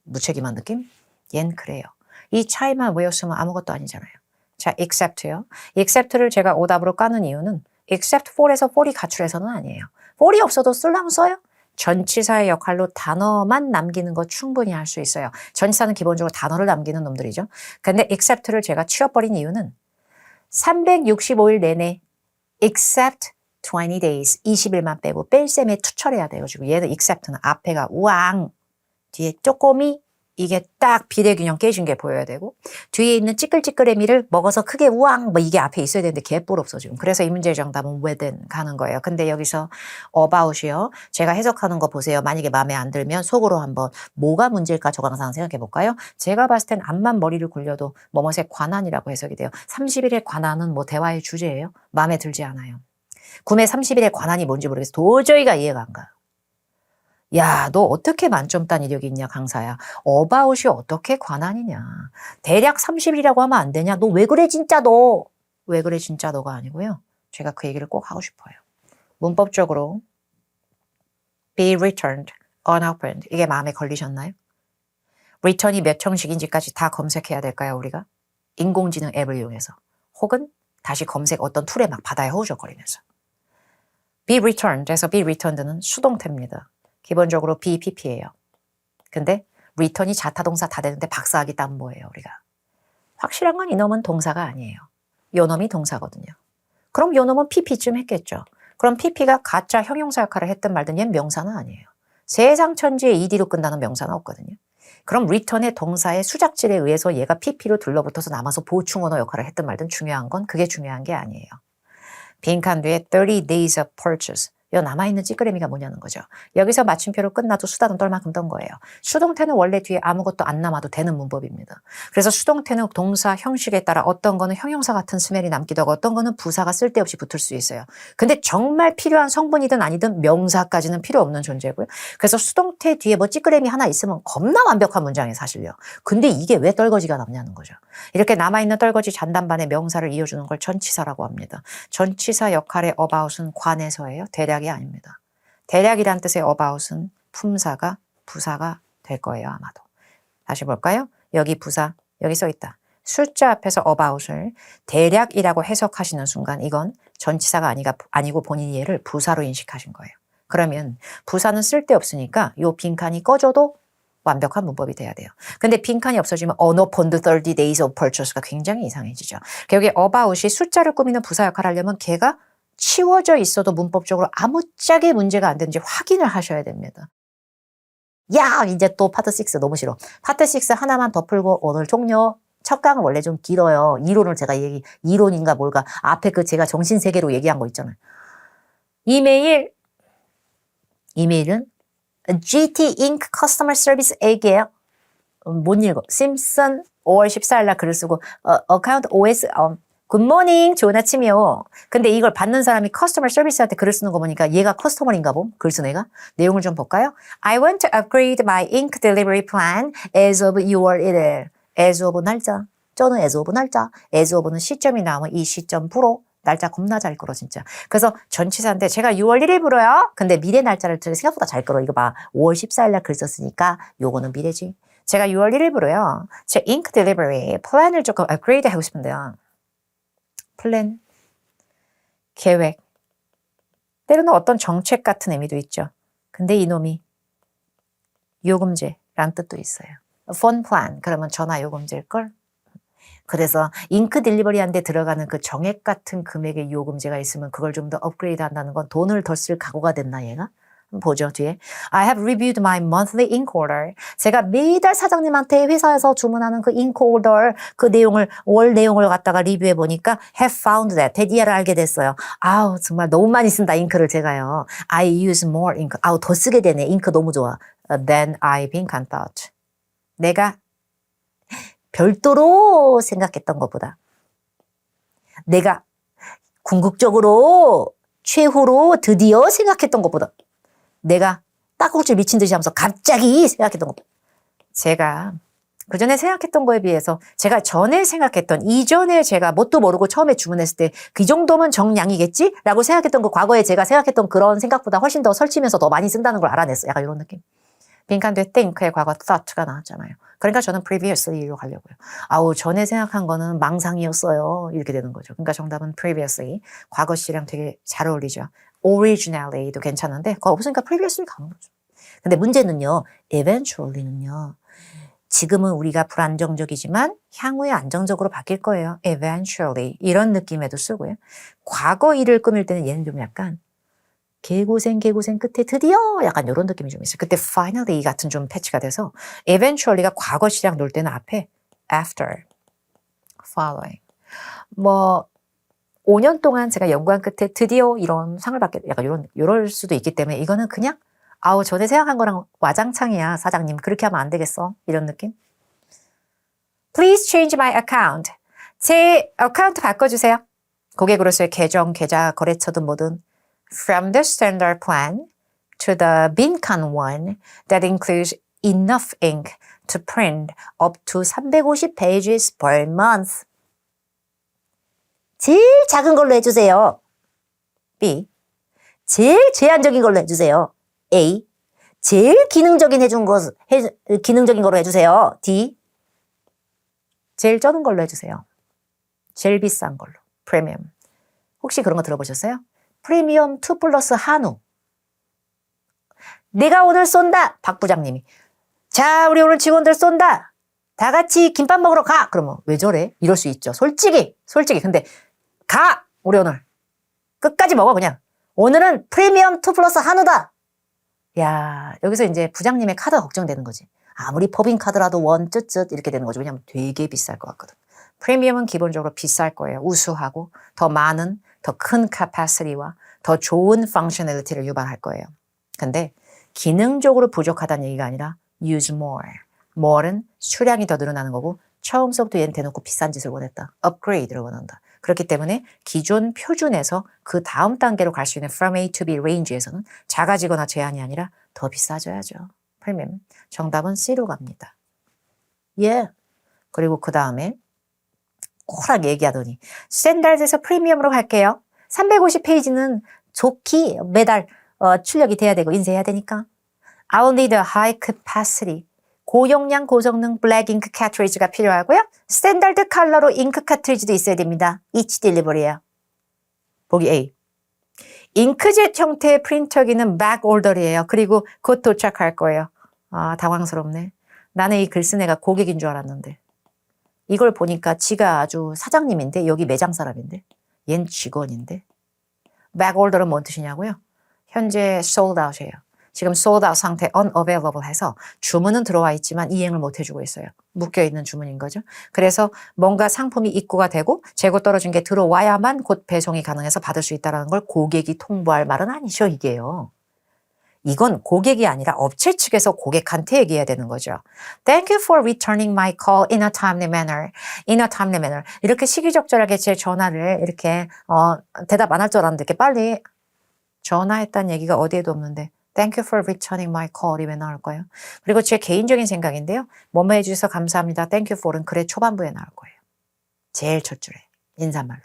무책임한 느낌? 얜 그래요. 이 차이만 외웠으면 아무것도 아니잖아요. 자, except요. except를 제가 오답으로 까는 이유는 except for에서 for이 가출해서는 아니에요. for이 없어도 쓸라면 써요. 전치사의 역할로 단어만 남기는 거 충분히 할 수 있어요. 전치사는 기본적으로 단어를 남기는 놈들이죠. 근데 except를 제가 치워버린 이유는 365일 내내 except 20 days, 20일만 빼고 뺄셈에 투철해야 돼요. 지금 얘는 except는 앞에가 우왕, 뒤에 쪼꼬미, 이게 딱 비례균형 깨진 게 보여야 되고 뒤에 있는 찌끌찌끌의미를 먹어서 크게 우왕 뭐 이게 앞에 있어야 되는데 개뿔 없어 지금. 그래서 이 문제의 정답은 within 가는 거예요. 근데 여기서 about이요. 제가 해석하는 거 보세요. 만약에 마음에 안 들면 속으로 한번 뭐가 문제일까 저 강상 생각해 볼까요? 제가 봤을 땐 암만 머리를 굴려도 뭐뭐에 관한이라고 해석이 돼요. 30일의 관한은 뭐 대화의 주제예요. 마음에 들지 않아요. 구매 30일의 관한이 뭔지 모르겠어. 도저히가 이해가 안 가요. 야, 너 어떻게 만점 딴 이력이 있냐, 강사야. 어바웃이 어떻게 관한이냐. 대략 30일이라고 하면 안 되냐. 너 왜 그래, 진짜 너. 왜 그래, 진짜 너가 아니고요. 제가 그 얘기를 꼭 하고 싶어요. 문법적으로 be returned, unopened. 이게 마음에 걸리셨나요? return이 몇 형식인지까지 다 검색해야 될까요, 우리가? 인공지능 앱을 이용해서. 혹은 다시 검색 어떤 툴에 막 바다에 허우적거리면서. be returned에서 be returned는 수동태입니다. 기본적으로 BPP예요. 근데 return이 자타동사 다 되는데 박사하기 딴 뭐예요, 우리가? 확실한 건 이놈은 동사가 아니에요. 요놈이 동사거든요. 그럼 요놈은 PP쯤 했겠죠. 그럼 PP가 가짜 형용사 역할을 했든 말든 얘는 명사는 아니에요. 세상 천지에 ED로 끝나는 명사는 없거든요. 그럼 return의 동사의 수작질에 의해서 얘가 PP로 둘러붙어서 남아서 보충 언어 역할을 했든 말든 중요한 건 그게 중요한 게 아니에요. 빈칸 뒤에 30 days of purchase. 요 남아있는 찌끄레미가 뭐냐는 거죠. 여기서 마침표로 끝나도 수다는 떨만큼 떤 거예요. 수동태는 원래 뒤에 아무것도 안 남아도 되는 문법입니다. 그래서 수동태는 동사 형식에 따라 어떤 거는 형용사 같은 스멜이 남기도 하고 어떤 거는 부사가 쓸데없이 붙을 수 있어요. 근데 정말 필요한 성분이든 아니든 명사까지는 필요 없는 존재고요. 그래서 수동태 뒤에 뭐 찌끄레미 하나 있으면 겁나 완벽한 문장이에요, 사실요. 근데 이게 왜 떨거지가 남냐는 거죠. 이렇게 남아있는 떨거지 잔단반의 명사를 이어주는 걸 전치사라고 합니다. 전치사 역할의 about은 관해서예요. 대략이 아닙니다. 대략이란 뜻의 about은 품사가 부사가 될 거예요, 아마도. 다시 볼까요? 여기 부사, 여기 써 있다. 숫자 앞에서 about을 대략이라고 해석하시는 순간 이건 전치사가 아니고 본인이 얘를 부사로 인식하신 거예요. 그러면 부사는 쓸데없으니까 요 빈칸이 꺼져도 완벽한 문법이 돼야 돼요. 근데 빈칸이 없어지면 unopened 30 days of purchase가 굉장히 이상해지죠. 여기 about이 숫자를 꾸미는 부사 역할을 하려면 걔가 치워져 있어도 문법적으로 아무짝에 문제가 안 되는지 확인을 하셔야 됩니다. 야, 이제 또 파트 6 너무 싫어. 파트 6 하나만 더 풀고 오늘 종료. 첫 강은 원래 좀 길어요. 이론을 제가 이론인가 뭘까. 앞에 그 제가 정신세계로 얘기한 거 있잖아요. 이메일은 GT Inc. Customer Service Egg이에요. 못 읽어. 심슨 5월 14일 날 글을 쓰고 account OS 굿모닝 좋은 아침이요. 근데 이걸 받는 사람이 커스터머 서비스한테 글을 쓰는 거 보니까 얘가 커스터머인가 봄? 글 쓴 애가? 내용을 좀 볼까요? I want to upgrade my ink delivery plan as of 6월 1일. as of 날짜. 저는 as of 날짜. as of는 시점이 나오면 이 시점부로 날짜 겁나 잘 끌어 진짜. 그래서 전치사인데 제가 6월 1일부로요. 근데 미래 날짜를 생각보다 잘 끌어. 이거 봐. 5월 14일 날 글 썼으니까 요거는 미래지. 제가 6월 1일부로요. 제 ink delivery 플랜을 조금 업그레이드 하고 싶은데요. 플랜, 계획, 때로는 어떤 정책 같은 의미도 있죠. 근데 이놈이 요금제란 뜻도 있어요. 폰 플랜, 그러면 전화 요금제일걸? 그래서 잉크 딜리버리한데 들어가는 그 정액 같은 금액의 요금제가 있으면 그걸 좀 더 업그레이드 한다는 건 돈을 더 쓸 각오가 됐나 얘가? 보죠 뒤에. I have reviewed my monthly ink order. 제가 매달 사장님한테 회사에서 주문하는 그 ink order 그 내용을 월 내용을 갖다가 리뷰해 보니까 have found that 이해를 알게 됐어요. 아우 정말 너무 많이 쓴다 잉크를 제가요. I use more ink. 아우 더 쓰게 되네. 잉크 너무 좋아. Than I think and thought. 내가 별도로 생각했던 것보다 내가 궁극적으로 최후로 드디어 생각했던 것보다 내가 딱꼭질 미친 듯이 하면서 갑자기 생각했던 거. 제가 그전에 생각했던 거에 비해서 제가 전에 생각했던 이전에 제가 뭣도 모르고 처음에 주문했을 때 그 정도면 정량이겠지? 라고 생각했던 그 과거에 제가 생각했던 그런 생각보다 훨씬 더 설치면서 더 많이 쓴다는 걸 알아냈어요. 약간 이런 느낌. 빈칸대 think의 과거 thought가 나왔잖아요. 그러니까 저는 previously로 가려고요. 아우 전에 생각한 거는 망상이었어요. 이렇게 되는 거죠. 그러니까 정답은 previously. 과거 시랑 되게 잘 어울리죠. originally도 괜찮은데 그거 없으니까 previously 가는 거죠. 근데 문제는요. eventually는요. 지금은 우리가 불안정적이지만 향후에 안정적으로 바뀔 거예요. eventually 이런 느낌에도 쓰고요. 과거 일을 꾸밀 때는 얘는 좀 약간 개고생 끝에 드디어 약간 이런 느낌이 좀 있어요. 그때 finally 같은 좀 패치가 돼서 eventually가 과거 시작 놓을 때는 앞에 after, following. 뭐 5년 동안 제가 연구한 끝에 드디어 이런 상을 받게 약간 이럴 수도 있기 때문에 이거는 그냥 아우 전에 생각한 거랑 와장창이야 사장님 그렇게 하면 안 되겠어 이런 느낌. Please change my account. 제 어카운트 바꿔주세요. 고객으로서의 계정, 계좌, 거래처든 뭐든 From the standard plan to the 빈칸 one that includes enough ink to print up to 350 pages per month. 제일 작은 걸로 해주세요. B. 제일 제한적인 걸로 해주세요. A. 제일 기능적인 기능적인 걸로 해주세요. D. 제일 적은 걸로 해주세요. 제일 비싼 걸로. 프리미엄. 혹시 그런 거 들어보셨어요? 프리미엄 2 플러스 한우. 내가 오늘 쏜다. 박 부장님이. 자, 우리 오늘 직원들 쏜다. 다 같이 김밥 먹으러 가. 그러면 왜 저래? 이럴 수 있죠. 솔직히. 근데 가. 우리 오늘. 끝까지 먹어 그냥. 오늘은 프리미엄 2 플러스 한우다. 야, 여기서 이제 부장님의 카드가 걱정되는 거지. 아무리 법인 카드라도 원 쯧쯧 이렇게 되는 거죠. 왜냐하면 되게 비쌀 것 같거든. 프리미엄은 기본적으로 비쌀 거예요. 우수하고 더 많은 더 큰 capacity와 더 좋은 functionality를 유발할 거예요. 근데 기능적으로 부족하다는 얘기가 아니라 use more. more는 수량이 더 늘어나는 거고 처음서부터 얘는 대놓고 비싼 짓을 원했다. upgrade를 원한다. 그렇기 때문에 기존 표준에서 그 다음 단계로 갈 수 있는 from A to B range에서는 작아지거나 제한이 아니라 더 비싸져야죠. 프리미엄. 정답은 C로 갑니다. 예. 그리고 그 다음에 코락 얘기하더니 스탠다드에서 프리미엄으로 갈게요. 350페이지는 좋기 매달 출력이 돼야 되고 인쇄해야 되니까 I'll need a high capacity 고용량 고성능 블랙 잉크 카트리지가 필요하고요. 스탠다드 컬러로 잉크 카트리지도 있어야 됩니다. each delivery예요. 보기 A. 잉크젯 형태의 프린터기는 back order이에요. 그리고 곧 도착할 거예요. 아, 당황스럽네. 나는 이 글 쓴 애가 고객인 줄 알았는데. 이걸 보니까 지가 아주 사장님인데 여기 매장 사람인데 얜 직원인데 back order은 뭔 뜻이냐고요? 현재 sold out이에요. 지금 sold out 상태 unavailable 해서 주문은 들어와 있지만 이행을 못 해주고 있어요. 묶여있는 주문인 거죠. 그래서 뭔가 상품이 입고가 되고 재고 떨어진 게 들어와야만 곧 배송이 가능해서 받을 수 있다는 걸 고객이 통보할 말은 아니죠. 이게요. 이건 고객이 아니라 업체 측에서 고객한테 얘기해야 되는 거죠. Thank you for returning my call in a timely manner. In a timely manner. 이렇게 시기적절하게 제 전화를 이렇게 대답 안 할 줄 알았는데 이렇게 빨리 전화했다는 얘기가 어디에도 없는데 Thank you for returning my call이 왜 나올까요? 그리고 제 개인적인 생각인데요. 뭐뭐 해주셔서 감사합니다. Thank you for은 글의 초반부에 나올 거예요. 제일 첫 줄에 인사말로.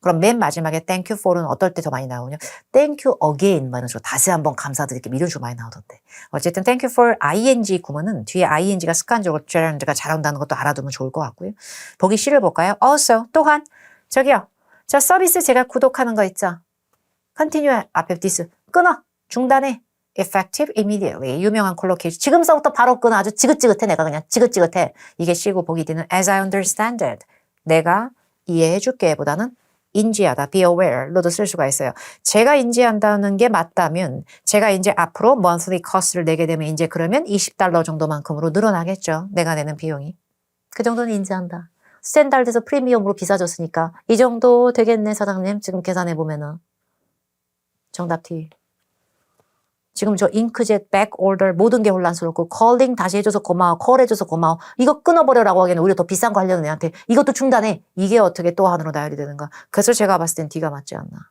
그럼 맨 마지막에 thank you for는 어떨 때 더 많이 나오냐? thank you again 이런 식으로 다시 한번 감사드릴게요. 이런 식으로 많이 나오던데. 어쨌든 thank you for ing 구문은 뒤에 ing가 습관적으로 gerund가 잘한다는 것도 알아두면 좋을 것 같고요. 보기 C를 볼까요? also 또한 저기요. 저 서비스 제가 구독하는 거 있죠? continue 앞에 this 끊어 중단해. effective immediately 유명한 콜로케이션 지금서부터 바로 끊어 아주 지긋지긋해 내가 그냥 지긋지긋해. 이게 C고 보기 D는 as I understand it 내가 이해해 줄게 보다는 인지하다, be aware로도 쓸 수가 있어요. 제가 인지한다는 게 맞다면 제가 이제 앞으로 monthly cost를 내게 되면 이제 그러면 $20 정도만큼으로 늘어나겠죠. 내가 내는 비용이. 그 정도는 인지한다. 스탠다드에서 프리미엄으로 비싸졌으니까 이 정도 되겠네 사장님. 지금 계산해 보면은. 정답 T. 지금 저 잉크젯, 백오더 모든 게 혼란스럽고 컬링 다시 해줘서 고마워, 컬 해줘서 고마워. 이거 끊어버려라고 하기에는 오히려 더 비싼 거 하려는 애한테 이것도 중단해. 이게 어떻게 또 하나로 나열이 되는가. 그래서 제가 봤을 땐 D가 맞지 않나.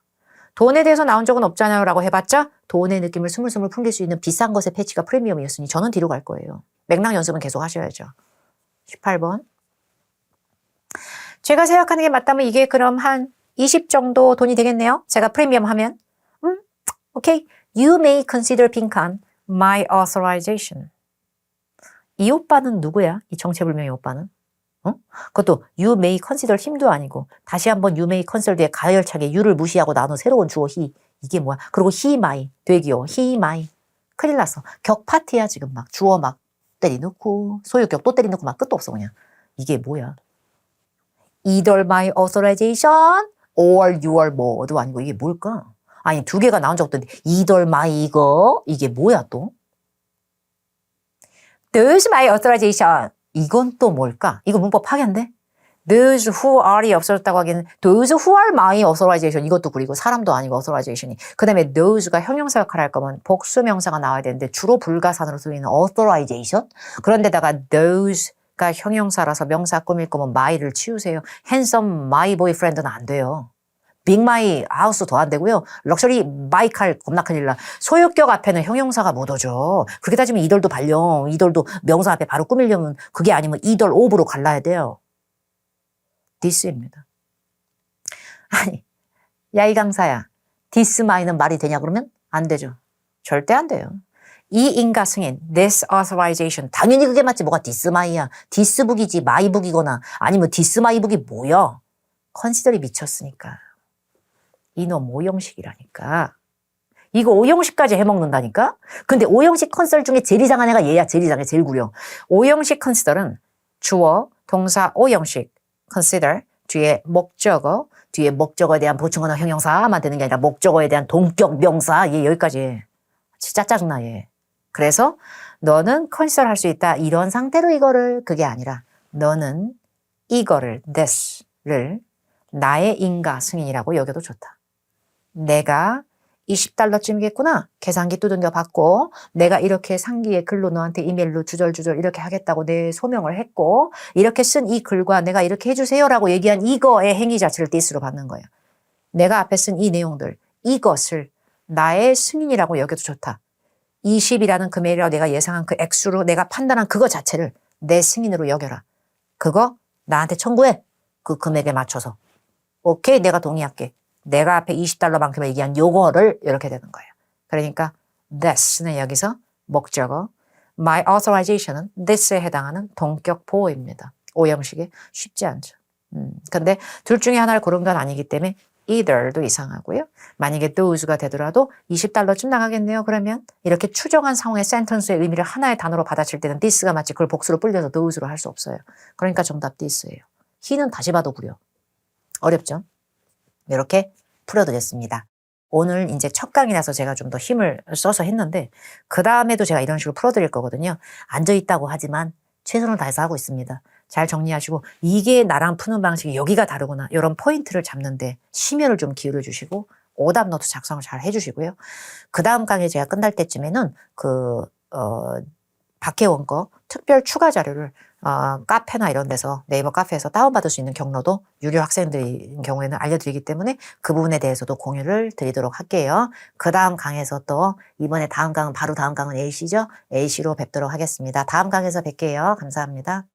돈에 대해서 나온 적은 없잖아요 라고 해봤자 돈의 느낌을 스물스물 풍길 수 있는 비싼 것의 패치가 프리미엄이었으니 저는 D로 갈 거예요. 맥락 연습은 계속 하셔야죠. 18번. 제가 생각하는 게 맞다면 이게 그럼 한 20 정도 돈이 되겠네요. 제가 프리미엄 하면. 오케이. You may consider 빈칸 my authorization. 이 오빠는 누구야? 이 정체불명의 오빠는? 그것도 you may consider 힘도 아니고 다시 한번 you may consider 뒤에 가열차게 you를 무시하고 나눈 새로운 주어 he. 이게 뭐야? 그리고 he my. 되게 귀여워. he my. 큰일 났어. 격파티야 지금 막. 주어 막. 때리놓고 소유격 또 때리놓고 막 끝도 없어 그냥. 이게 뭐야? Either my authorization or your 뭐도 아니고 이게 뭘까? 아니 두 개가 나온 적도 없던데 either my 이게 뭐야 또? Those my authorization 이건 또 뭘까? 이거 문법 파괴인데? Those who are이 없어졌다고 하기에는 those who are my authorization 이것도 그리고 사람도 아니고 authorization이 그 다음에 those가 형용사 역할을 할 거면 복수명사가 나와야 되는데 주로 불가산으로 쓰이는 authorization 그런데다가 those가 형용사라서 명사 꾸밀 거면 my를 치우세요. handsome my boyfriend는 안 돼요. big my house 더 안 되고요. 럭셔리 my car 겁나 큰일 나. 소유격 앞에는 형용사가 못 오죠. 그렇게 따지면 이덜도 발령, 이덜도 명사 앞에 바로 꾸밀려면 그게 아니면 이덜 of로 갈라야 돼요. this입니다. 아니, 야 이 강사야. this my는 말이 되냐 그러면 안 되죠. 절대 안 돼요. 이 인가 승인, this authorization 당연히 그게 맞지 뭐가 this my야. this 북이지 my 북이거나 아니면 this my 북이 뭐야. 컨시더리 미쳤으니까. 이놈 오형식이라니까. 이거 오형식까지 해먹는다니까? 근데 오형식 컨시더 중에 제일 이상한 애가 얘야. 제일 이상해. 제일 구려. 오형식 컨시더는 주어, 동사 오형식 consider 뒤에 목적어, 뒤에 목적어에 대한 보충어나 형용사만 되는 게 아니라 목적어에 대한 동격 명사 얘 여기까지 진짜 짜증나 얘. 그래서 너는 consider 할 수 있다 이런 상태로 이거를 그게 아니라 너는 이거를 this를 나의 인가 승인이라고 여겨도 좋다. 내가 $20쯤이겠구나. 계산기 두들겨 받고 내가 이렇게 상기의 글로 너한테 이메일로 주절주절 이렇게 하겠다고 내 소명을 했고 이렇게 쓴 이 글과 내가 이렇게 해주세요라고 얘기한 이거의 행위 자체를 this로 받는 거야. 내가 앞에 쓴 이 내용들 이것을 나의 승인이라고 여겨도 좋다. 20이라는 금액이라고 내가 예상한 그 액수로 내가 판단한 그거 자체를 내 승인으로 여겨라. 그거 나한테 청구해. 그 금액에 맞춰서. 오케이 내가 동의할게. 내가 앞에 $20만큼을 얘기한 요거를 이렇게 되는 거예요. 그러니까 this는 여기서 목적어, my authorization은 this에 해당하는 동격 보호입니다. 오형식이 쉽지 않죠. 근데 둘 중에 하나를 고른 건 아니기 때문에 either도 이상하고요. 만약에 those가 되더라도 $20쯤 나가겠네요. 그러면 이렇게 추정한 상황의 센텐스의 의미를 하나의 단어로 받아칠 때는 this가 맞지 그걸 복수로 불려서 those로 할 수 없어요. 그러니까 정답 this예요. he는 다시 봐도 구려. 어렵죠? 이렇게 풀어드렸습니다. 오늘 이제 첫 강의라서 제가 좀 더 힘을 써서 했는데 그 다음에도 제가 이런 식으로 풀어드릴 거거든요. 앉아있다고 하지만 최선을 다해서 하고 있습니다. 잘 정리하시고 이게 나랑 푸는 방식이 여기가 다르구나 이런 포인트를 잡는데 심혈을 좀 기울여 주시고 오답 노트 작성을 잘 해주시고요. 그 다음 강의 제가 끝날 때쯤에는 박혜원 거 특별 추가 자료를 카페나 이런 데서 네이버 카페에서 다운받을 수 있는 경로도 유료 학생들인 경우에는 알려드리기 때문에 그 부분에 대해서도 공유를 드리도록 할게요. 그 다음 강에서 또 이번에 다음 강은 바로 다음 강은 A씨죠. A씨로 뵙도록 하겠습니다. 다음 강에서 뵐게요. 감사합니다.